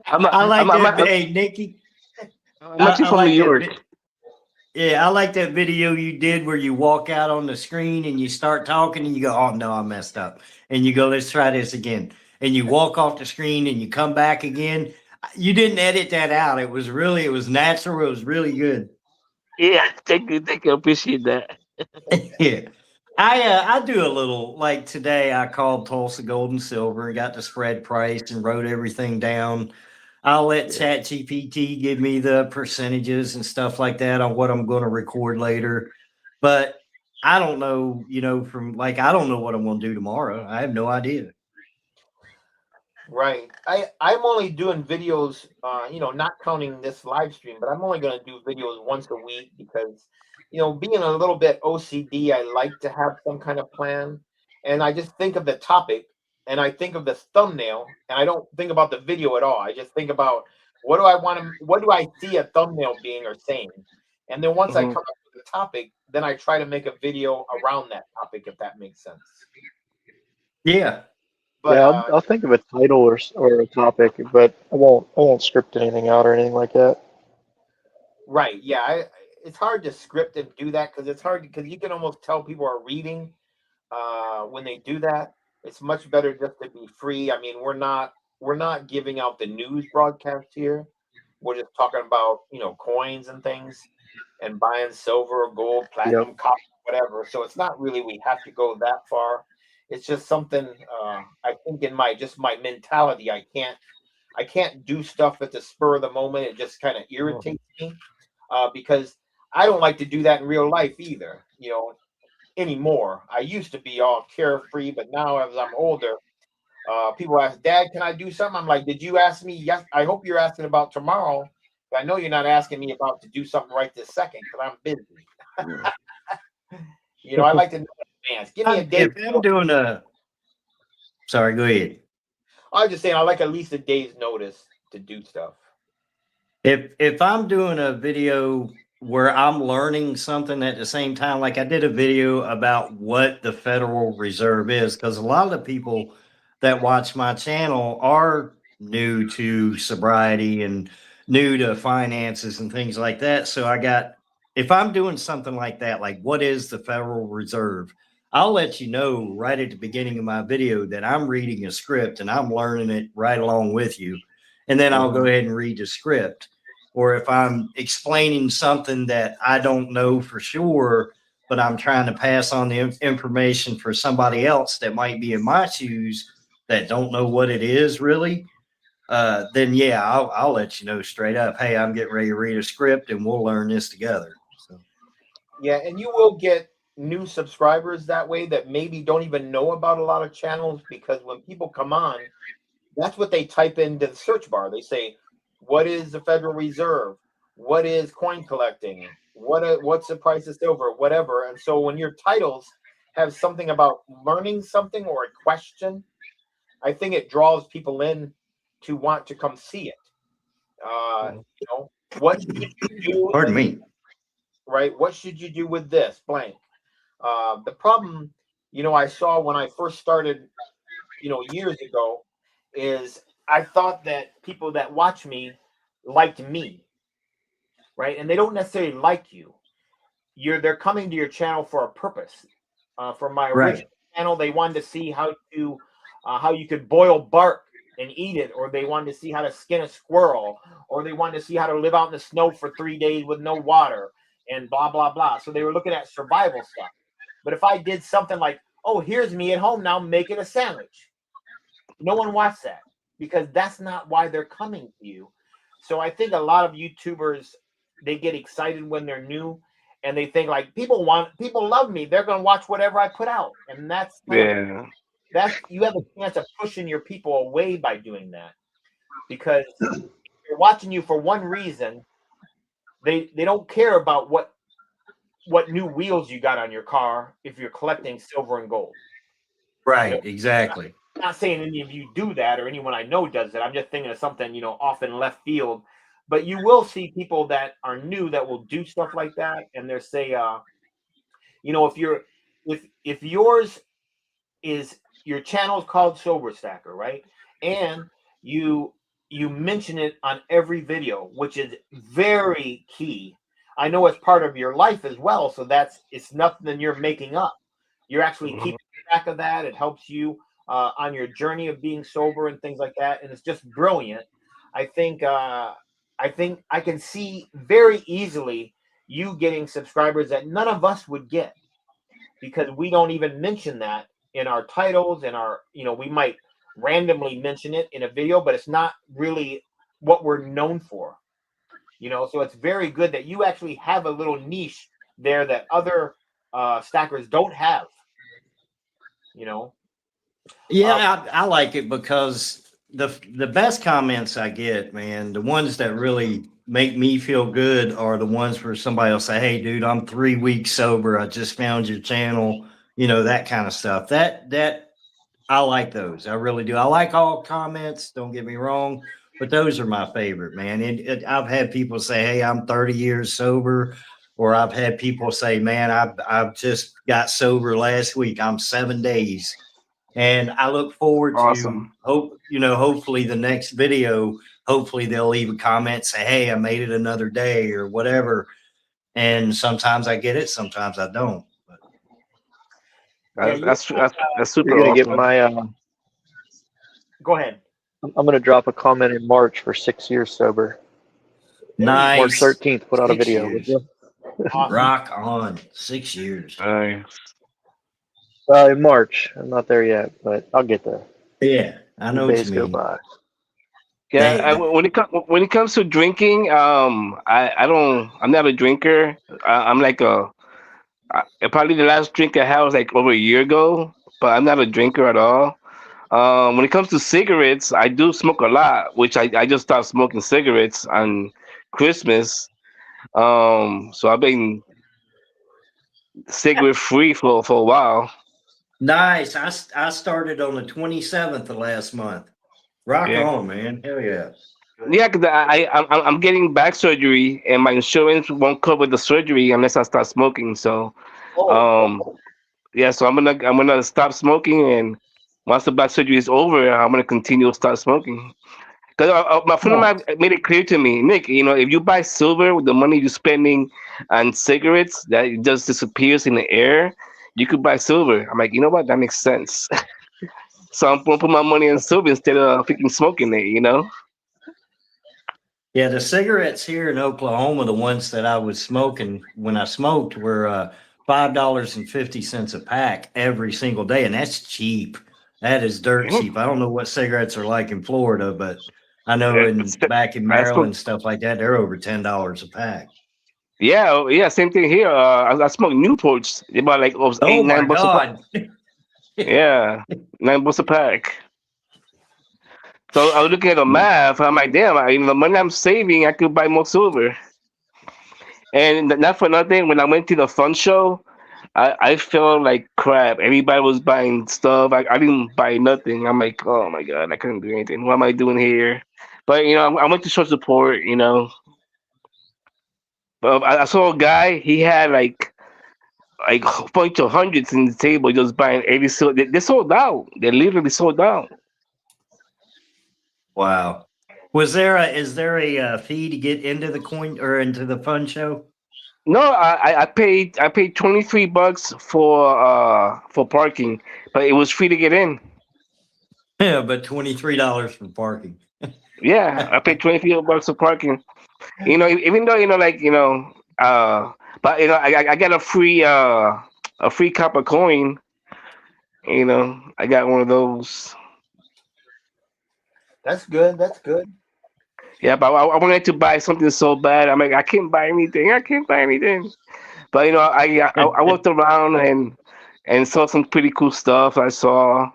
I'm not, I like I'm, that. I'm, Hey, Nikki, I'm actually I from New like that. York. Yeah, I like that video you did where you walk out on the screen and you start talking and you go, "Oh no, I messed up," and you go, "Let's try this again," and you walk off the screen and you come back again. You didn't edit that out. It was natural. It was really good. Yeah, thank you, I appreciate that. Yeah. I do a little like today. I called Tulsa Gold and Silver and got the spread price and wrote everything down. I'll let ChatGPT give me the percentages and stuff like that on what I'm going to record later. But I don't know, from like I don't know what I'm going to do tomorrow. I have no idea. Right. I'm only doing videos, not counting this live stream, but I'm only going to do videos once a week because, being a little bit OCD, I like to have some kind of plan, and I just think of the topic and I think of the thumbnail, and I don't think about the video at all. I just think about what do I see a thumbnail being or saying, and then once I Mhm. come up with the topic, then I try to make a video around that topic, if that makes sense. Yeah. But Yeah, I'll think of a title or a topic, but I won't script anything out or anything like that. right, yeah, it's hard to script and do that because it's hard because you can almost tell people are reading when they do that. It's much better just to be free. I mean, we're not giving out the news broadcast here. We're just talking about coins and things and buying silver or gold, Yep. platinum, copper, whatever. So it's not really we have to go that far. It's just something I think in my mentality. I can't do stuff at the spur of the moment. It just kind of irritates me because I don't like to do that in real life either. Anymore. I used to be all carefree, but now as I'm older, people ask, "Dad, can I do something?" I'm like, "Did you ask me? Yes. I hope you're asking about tomorrow. But I know you're not asking me about to do something right this second because I'm busy." I like to know in advance. Give me a day. If I'm doing sorry, go ahead. I was just saying I like at least a day's notice to do stuff. If I'm doing a video where I'm learning something at the same time, like I did a video about what the Federal Reserve is, because a lot of the people that watch my channel are new to sobriety and new to finances and things like that. So if I'm doing something like that, like what is the Federal Reserve? I'll let you know right at the beginning of my video that I'm reading a script and I'm learning it right along with you. And then I'll go ahead and read the script. Or if I'm explaining something that I don't know for sure, but I'm trying to pass on the information for somebody else that might be in my shoes that don't know what it is really, then yeah, I'll let you know straight up. Hey, I'm getting ready to read a script, and we'll learn this together. So Yeah, and you will get new subscribers that way that maybe don't even know about a lot of channels because when people come on, that's what they type into the search bar. They say, "What is the Federal Reserve? What is coin collecting? What's the price of silver? Whatever." And so when your titles have something about learning something or a question, I think it draws people in to want to come see it. What should you do? pardon me. Right? What should you do with this blank? The problem, I saw when I first started, years ago, is I thought that people that watch me liked me, right? And they don't necessarily like you. They're coming to your channel for a purpose. For my Right. original channel, they wanted to see how you could boil bark and eat it, or they wanted to see how to skin a squirrel, or they wanted to see how to live out in the snow for 3 days with no water, and blah blah blah. So they were looking at survival stuff. But if I did something like, "Oh, here's me at home now making a sandwich," no one watched that because that's not why they're coming to you. So I think a lot of YouTubers, they get excited when they're new and they think like people love me. They're gonna watch whatever I put out. And Yeah. you have a chance of pushing your people away by doing that. Because they're watching you for one reason. They don't care about what new wheels you got on your car if you're collecting silver and gold. Right. Exactly. Not saying any of you do that or anyone I know does it. I'm just thinking of something, off in left field. But you will see people that are new that will do stuff like that. And they'll say, if yours is your channel is called Sober Stacker, right? And you mention it on every video, which is very key. I know it's part of your life as well. So it's nothing you're making up. You're actually keeping track of that. It helps you on your journey of being sober and things like that. And it's just brilliant. I think I can see very easily you getting subscribers that none of us would get. because we don't even mention that in our titles and our, we might randomly mention it in a video, but it's not really what we're known for. So it's very good that you actually have a little niche there that other stackers don't have. Yeah, I like it because the best comments I get, man, the ones that really make me feel good are the ones where somebody will say, "Hey, dude, I'm 3 weeks sober. I just found your channel." That kind of stuff. That I like those. I really do. I like all comments. Don't get me wrong, but those are my favorite, man. And I've had people say, "Hey, I'm 30 years sober," or I've had people say, "Man, I've just got sober last week. I'm 7 days." And I look forward to Awesome. hopefully the next video, hopefully they'll leave a comment, say, "Hey, I made it another day," or whatever. And sometimes I get it, sometimes I don't. But Yeah, That's You're super gonna get awesome. my. go ahead. I'm gonna drop a comment in March for 6 years sober. March nice. 13th, put out a 6 video. Would years. you? Awesome. Rock on. 6 years. In March. I'm not there yet, but I'll get there. Yeah, I The know what you days go mean. by. Yeah, They, when it comes to drinking, I'm not a drinker. I'm like probably the last drink I had was like over a year ago, but I'm not a drinker at all. When it comes to cigarettes, I do smoke a lot, which I just stopped smoking cigarettes on Christmas. So I've been cigarette free for a while. nice. I started on the 27th of last month. Rock Yeah. on, man. Hell yeah. Good. Yeah, because I'm getting back surgery, and my insurance won't cover the surgery unless I start smoking. So, Oh, um, yeah, so I'm gonna stop smoking, and once the back surgery is over, I'm gonna continue to start smoking. Because my friend of Nice. mine made it clear to me, Nick, if you buy silver with the money you're spending on cigarettes, that it just disappears in the air. You could buy silver. I'm like, you know what? That makes sense. So I'm gonna put my money in silver instead of freaking smoking it. Yeah, the cigarettes here in Oklahoma, the ones that I was smoking when I smoked were $5.50 a pack every single day, and that's cheap. That is dirt Mhm. cheap. I don't know what cigarettes are like in Florida, but I know That's in back in that's cool. Maryland stuff like that, they're over $10 a pack. Yeah, yeah, same thing here. I smoke Newports. They about like eight, Oh my $9 a pack. God! Yeah, $9 a pack. So I was looking at the math. I'm like, damn, the money I'm saving, I could buy more silver. And not for nothing, when I went to the fun show, I felt like crap. Everybody was buying stuff. I didn't buy nothing. I'm like, oh my god, I couldn't do anything. What am I doing here? But I went to show support. But I saw a guy. He had like a bunch of hundreds in the table just buying every single. They sold out. They literally sold out. Wow. Is there a fee to get into the coin or into the fun show? No, I paid $23 for parking, but it was free to get in. Yeah, but $23 for parking. Yeah, I paid $23 for parking. Even though uh, but I got a free copper coin. I got one of those. that's good. That's good. Yeah, but I wanted to buy something so bad. I'm like, I can't buy anything. I can't buy anything. But I walked around and saw some pretty cool stuff. I saw.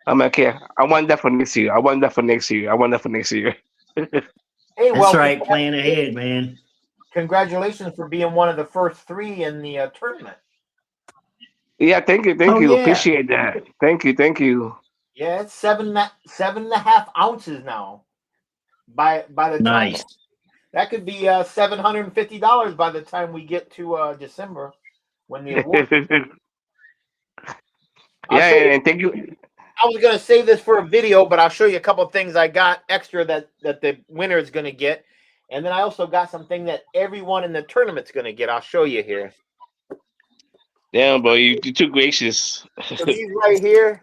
I'm like, okay, I want that for next year. I want that for next year. I want that for next year. Hey, That's well, right, plan ahead, man. congratulations for being one of the first three in the tournament. Yeah, thank you, thank Oh you. yeah. Appreciate that. Thank you, thank you. Yeah, it's 7.5 ounces now. By the time Nice. that could be $750 by the time we get to December when the award. I'll Yeah, show you. and thank you. I was gonna save this for a video, but I'll show you a couple of things I got extra that the winner is gonna get, and then I also got something that everyone in the tournament's gonna get. I'll show you here. Damn, bro, you're too gracious. So these right here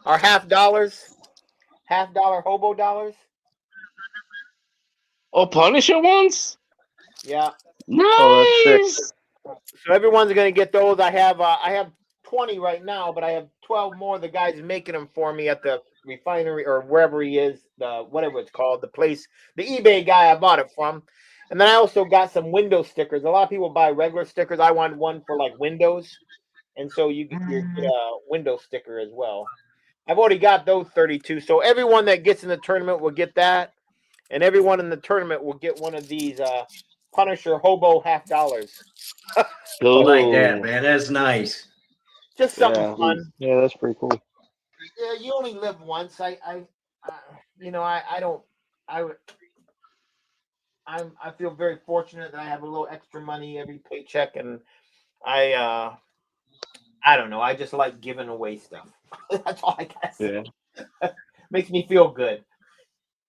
are half dollar hobo dollars. Oh, Punisher ones? Yeah, Oh, that's sick. Nice. So everyone's gonna get those. I have 20 right now, but I have 12 more. The guy's making them for me at the refinery or wherever he is, the whatever it's called, the place, the eBay guy I bought it from. And then I also got some window stickers. A lot of people buy regular stickers. I wanted one for like windows, and so you get a window sticker as well. I've already got those 32. So everyone that gets in the tournament will get that, and everyone in the tournament will get one of these Punisher Hobo $50. I like that, man. That's nice. Just something Yeah. fun. Yeah, that's pretty cool. Yeah, you only live once. You know, I don't, I, would- I feel very fortunate that I have a little extra money every paycheck, and I don't know. I just like giving away stuff. That's all I gotta say. Yeah. Makes me feel good.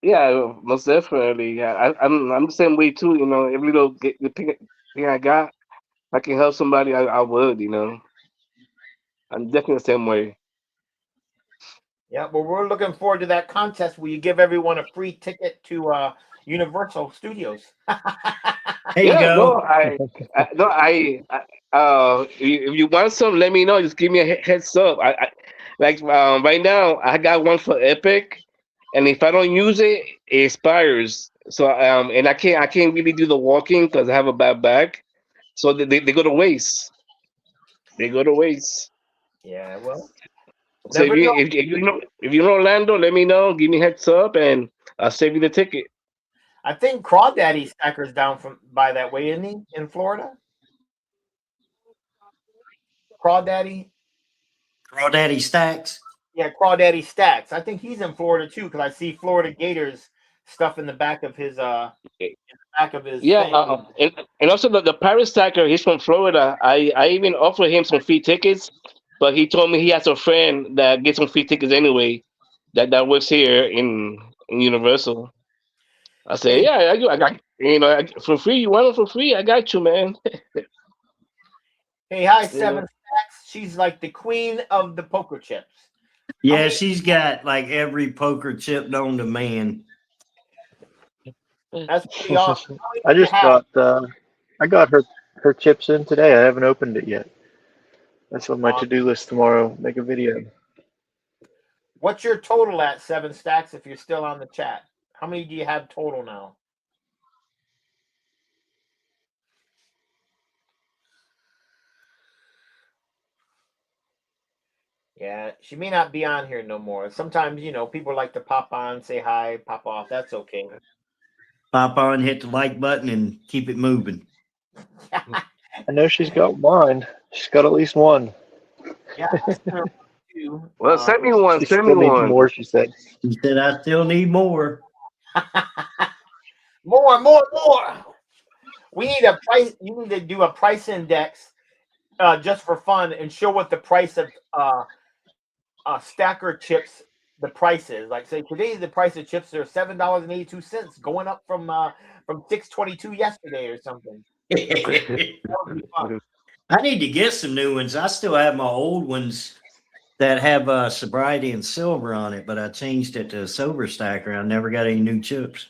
Yeah, most definitely. Yeah, I'm the same way too. You know, every little the thing I got, I can help somebody. I would. You know, I'm definitely the same way. Yeah, but we're looking forward to that contest where you give everyone a free ticket to Universal Studios. There you Yeah, no, go. if you want some, let me know. Just give me a heads up. Like right now, I got one for Epic, and if I don't use it, it expires. So and I can't really do the walking because I have a bad back. So they go to waste. They go to waste. Yeah, well, So never know. if you know Orlando, let me know. Give me a heads up, and I'll save you the ticket. I think Crawdaddy Stacker's down from by that way, isn't he? In Florida? Crawdaddy? Crawdaddy Stacks. Yeah, Crawdaddy Stacks. I think he's in Florida too, because I see Florida Gators stuff in the back of his Yeah, thing. and also the Paris Stacker, he's from Florida. I even offered him some free tickets, but he told me he has a friend that gets some free tickets anyway. That works here in Universal. I said, Hey, yeah, I got for free. You want them for free? I got you, man. hey, hi, You know, Seven Stacks. She's like the queen of the poker chips. How Yeah, many she's got like every poker chip known to man. That's pretty awesome. How many I do you just have? got her chips in today. I haven't opened it yet. That's on my Um, to-do list tomorrow. Make a video. what's your total at Seven Stacks if you're still on the chat? How many do you have total now? Yeah, she may not be on here no more. Sometimes, people like to pop on, say hi, pop off. That's okay. Pop on, hit the like button, and keep it moving. I know she's got one. She's got at least one. Yeah, I sent her too. well, send me one. She Send me still needs one. more, she said. She said, I still need more. More. We need a price. You need to do a price index just for fun and show what the price of stacker chips the price is. Like say today the price of chips are $7.82, going up from $6.22 yesterday or something. That would be fun. I need to get some new ones. I still have my old ones that have sobriety and silver on it, but I changed it to sober stacker. I never got any new chips.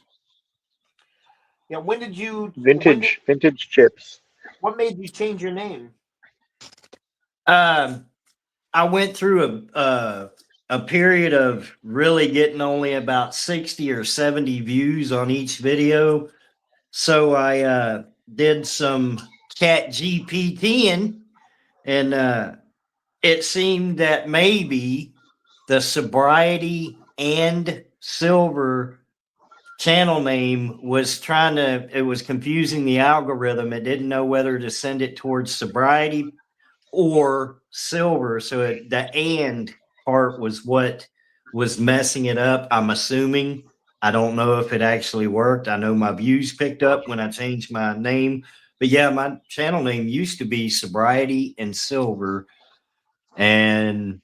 Yeah, when did you Vintage chips. what made you change your name? I went through a period of really getting only about 60 or 70 views on each video. So I did some chat GPTing, and it seemed that maybe the sobriety and silver channel name was it was confusing the algorithm. It didn't know whether to send it towards sobriety or silver. So the and part was what was messing it up. I'm assuming. I don't know if it actually worked. I know my views picked up when I changed my name. But yeah, my channel name used to be Sobriety and Silver. And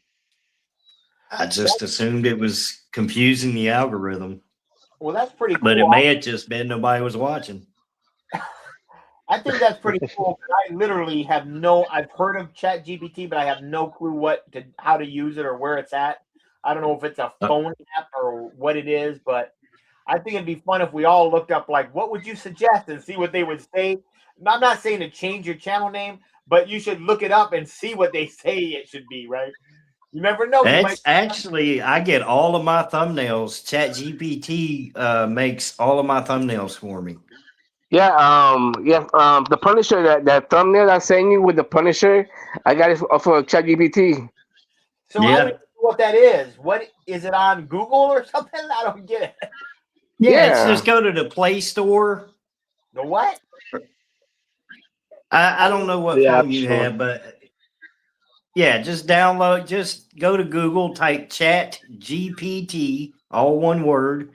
I just assumed it was confusing the algorithm. Well, that's pretty But it cool. may have just been nobody was watching. I think that's pretty cool. I literally have I've heard of Chat GPT, but I have no clue how to use it or where it's at. I don't know if it's a phone app or what it is, but I think it'd be fun if we all looked up like what would you suggest and see what they would say. I'm not saying to change your channel name, but you should look it up and see what they say it should be, right? You never know. You might That's actually, I get all of my thumbnails. ChatGPT makes all of my thumbnails for me. Yeah, the Punisher, that thumbnail I sent you with the Punisher, I got it off of ChatGPT. so I don't Yeah. know what that is. What is it on Google or something? I don't get it. Yeah, it's Yeah, just go to the Play Store. The what? I don't know what The App phone you Store. have, but yeah, just download, just go to Google, type Chat GPT, all one word,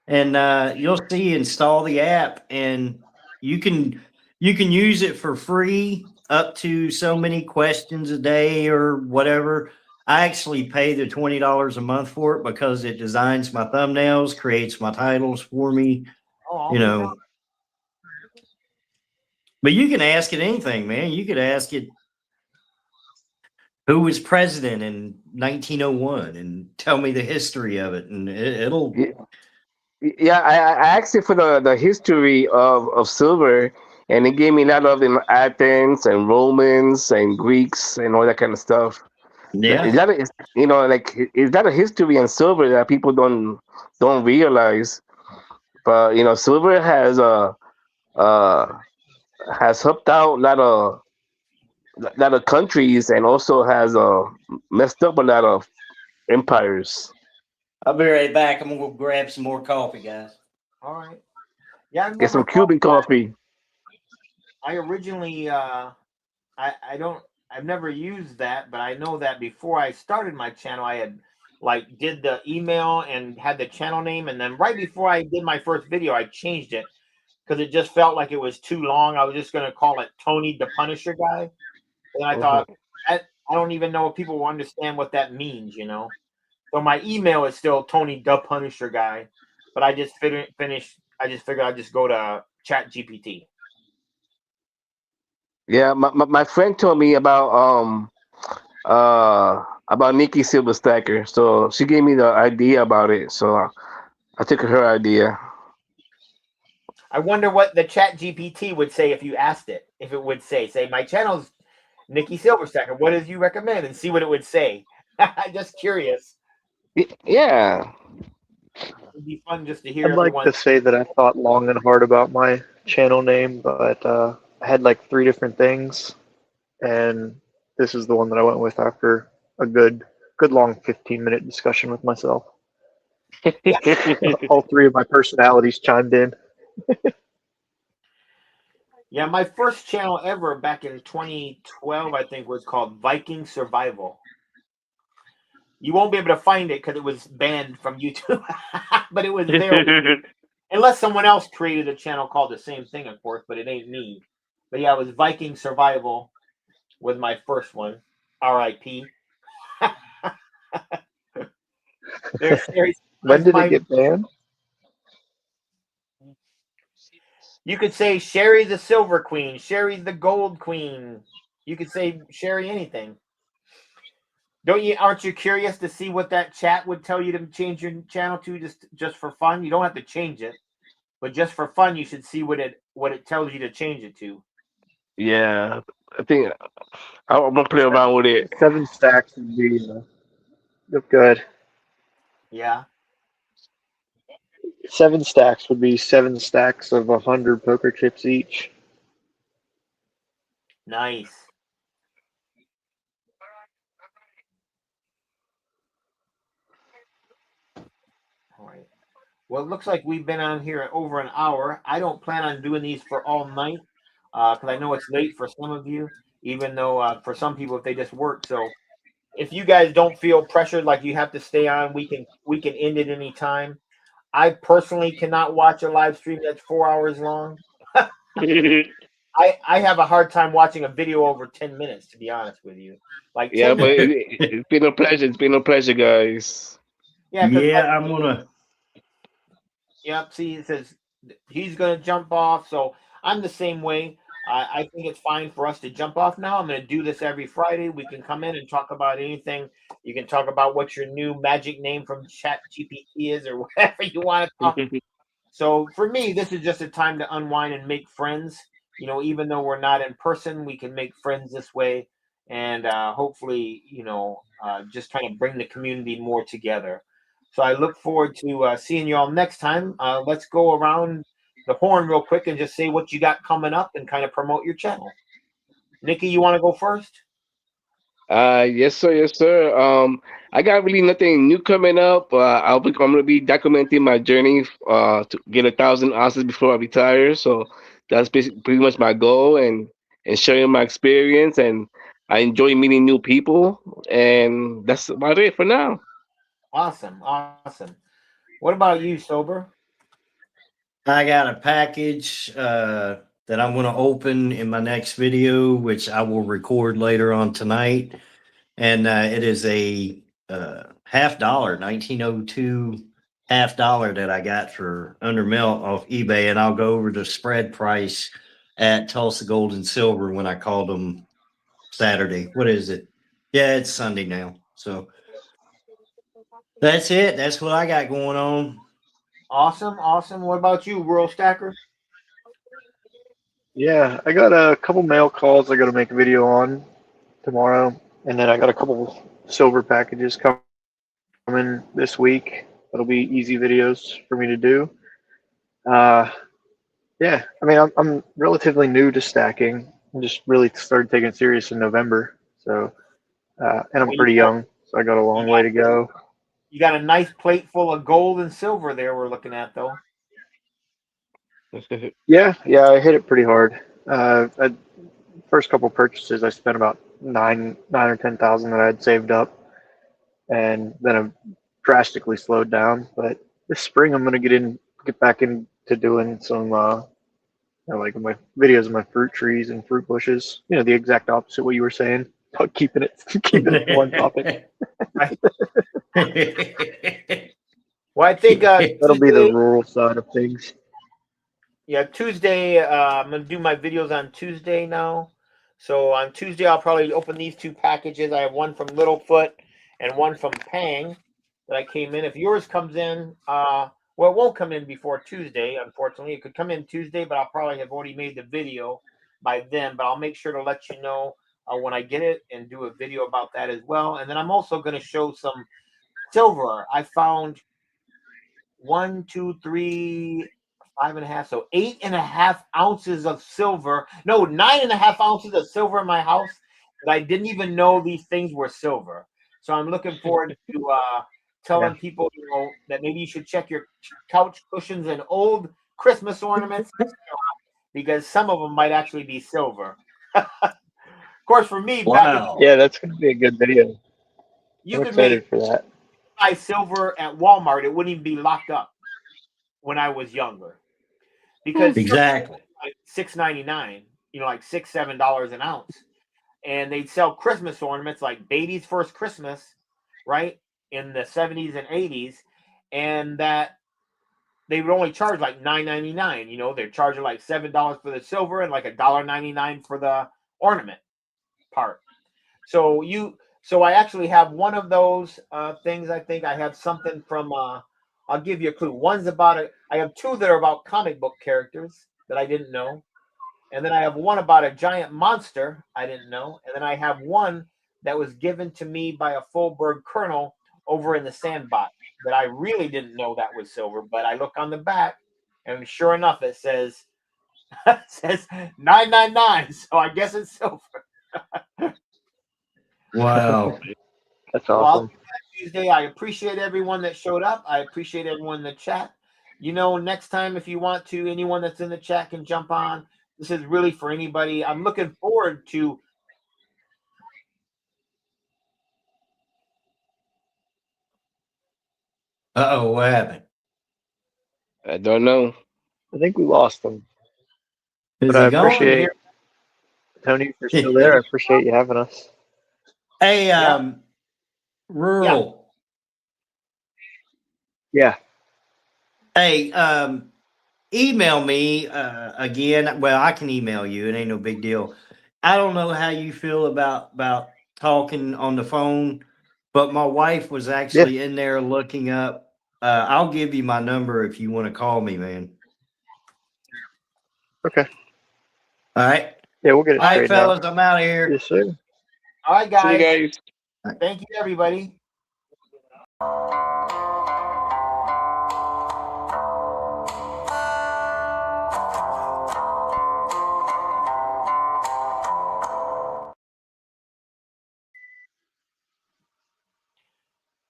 and you'll see install the app, and you can you can use it for free up to so many questions a day or whatever. I actually pay the $20 a month for it because it designs my thumbnails, creates my titles for me, Oh, I'll you look it know. up. But you can ask it anything, man. You could ask it who was president in 1901 and tell me the history of it, and it'll. Y- yeah. I asked it for the history of silver, and it gave me a lot of Athens and Romans and Greeks and all that kind of stuff. Yeah. Is that like is that a history in silver that people don't realize? But silver uh has helped out a lot of countries and also has messed up a lot of empires. I'll be right back. I'm gonna go grab some more coffee, guys. All right. Yeah, I've Get never some thought Cuban of that. coffee. I originally I don't I've never used that, but I know that before I started my channel, I had like did the email and had the channel name, and then right before I did my first video, I changed it because it just felt like it was too long. I was just gonna call it Tony the Punisher Guy, and I thought Mhm. I don't even know if people will understand what that means, you know. So my email is still Tony the Punisher Guy, but I just finished. I just figured I'd just go to Chat GPT. Yeah, my friend told me about Nikki Silverstacker, so she gave me the idea about it. So I took her idea. I wonder what the Chat GPT would say if you asked it. If it would say, my channel's Nikki Silverstacker. What does you recommend? And see what it would say. Just curious. Yeah. It'd be fun just to hear I'd like to everyone. say that I thought long and hard about my channel name, but I had like three different things, and this is the one that I went with after a good long 15-minute discussion with myself. All three of my personalities chimed in. Yeah, my first channel ever back in 2012, I think, was called Viking Survival. You won't be able to find it because it was banned from YouTube, but it was there. Unless someone else created a channel called the same thing, of course, but it ain't me. But yeah, it was Viking Survival was my first one. R.I.P. There's When did it my. get banned? You could say Sherry the Silver Queen, Sherry the Gold Queen. You could say Sherry anything. Don't you? Aren't you curious to see what that chat would tell you to change your channel to just for fun? You don't have to change it, but just for fun, you should see what it tells you to change it to. Yeah, I think I'm gonna play around with it. 7 stacks would be good. Yeah, 7 stacks would be 7 stacks of 100 poker chips each. nice. All right. Well, it looks like we've been on here over an hour. I don't plan on doing these for all night because I know it's late for some of you, even though for some people if they just work. So if you guys don't feel pressured like you have to stay on, we can end it any time. I personally cannot watch a live stream that's 4 hours long. I have a hard time watching a video over 10 minutes, to be honest with you. Like Yeah, 10 but minutes, it's been a pleasure. It's been a pleasure, guys. yeah, because Yeah, I'm gonna. yep. See, it says he's going to jump off. So I'm the same way. I think it's fine for us to jump off now. I'm going to do this every Friday. We can come in and talk about anything. You can talk about what your new magic name from Chat GPT is or whatever you want to talk. So for me, this is just a time to unwind and make friends. you know, even though we're not in person, we can make friends this way, and hopefully, you know, just kind of bring the community more together. So I look forward to seeing you all next time. Let's go around the horn real quick and just say what you got coming up and kind of promote your channel. Nikki, you want to go first? Yes, sir. Yes, sir. I got really nothing new coming up. I'm gonna be documenting my journey to get 1,000 ounces before I retire. So that's basically pretty much my goal, and sharing my experience. And I enjoy meeting new people, and that's about it for now. Awesome, awesome. What about you, Sober? I got a package that I'm going to open in my next video, which I will record later on tonight. And it is a $50, 1902 $50 that I got for under melt off eBay. And I'll go over the spread price at Tulsa Gold and Silver when I called them Saturday. What is it? Yeah, it's Sunday now. So that's it. That's what I got going on. Awesome, awesome. What about you, World Stacker? Yeah, I got a couple mail calls I got to make a video on tomorrow, and then I got a couple silver packages coming this week. That'll be easy videos for me to do. Yeah, I mean, I'm relatively new to stacking. I just really started taking it serious in November. So, and I'm Well, pretty young, so I got a long way to go. you got a nice plate full of gold and silver there. We're looking at though. Yeah, I hit it pretty hard. First couple purchases, I spent about nine or 10,000 that I had saved up, and then I've drastically slowed down. But this spring, I'm gonna get back into doing some, like my videos of my fruit trees and fruit bushes. You know, the exact opposite what you were saying about keeping it one topic. Well, I think That'll be the Tuesday, rural side of things. yeah, Tuesday. I'm gonna do my videos on Tuesday now. So on Tuesday, I'll probably open these two packages. I have one from Littlefoot and one from Pang that I came in. If yours comes in, well, it won't come in before Tuesday. Unfortunately, it could come in Tuesday, but I'll probably have already made the video by then. But I'll make sure to let you know when I get it and do a video about that as well. And then I'm also going to show some silver. I found 1, 2, 3, 5.5, so 8.5 ounces of silver. No, 9.5 ounces of silver in my house that I didn't even know these things were silver. So I'm looking forward to telling people, you know, that maybe you should check your couch cushions and old Christmas ornaments because some of them might actually be silver. Of course, for me, Wow. Yeah, that's gonna be a good video. you I'm could excited for that. buy silver at Walmart. It wouldn't even be locked up when I was younger because Exactly. like $6.99, you know, like $6-7 an ounce, and they'd sell Christmas ornaments like Baby's First Christmas, right, in the 70s and 80s, and that they would only charge like $9.99. You know, they're charging like $7 for the silver and like $1.99 for the ornament part. So I actually have one of those things. I think I have something from. I'll give you a clue. One's about it. I have two that are about comic book characters that I didn't know, and then I have one about a giant monster I didn't know, and then I have one that was given to me by a Fulberg colonel over in the sandbox that I really didn't know that was silver. But I look on the back, and sure enough, it says it says 999. So I guess it's silver. Wow. That's Well, awesome. Tuesday. I appreciate everyone that showed up. I appreciate everyone in the chat. You know, next time, if you want to, anyone that's in the chat can jump on. This is really for anybody. I'm looking forward to. Uh-oh, what happened? I don't know. I think we lost them, Is but I he appreciate gone? Tony, if you're still there. I appreciate you having us. Hey, Yeah. Rural. Yeah, Hey, email me again. Well, I can email you. It ain't no big deal. I don't know how you feel about talking on the phone, but my wife was actually in there looking up. I'll give you my number if you want to call me, man. okay. All right. Yeah, we'll get it All right, straightened out. fellas, I'm out of here. Yes, sir. All right, See you guys. guys. Thank you, everybody.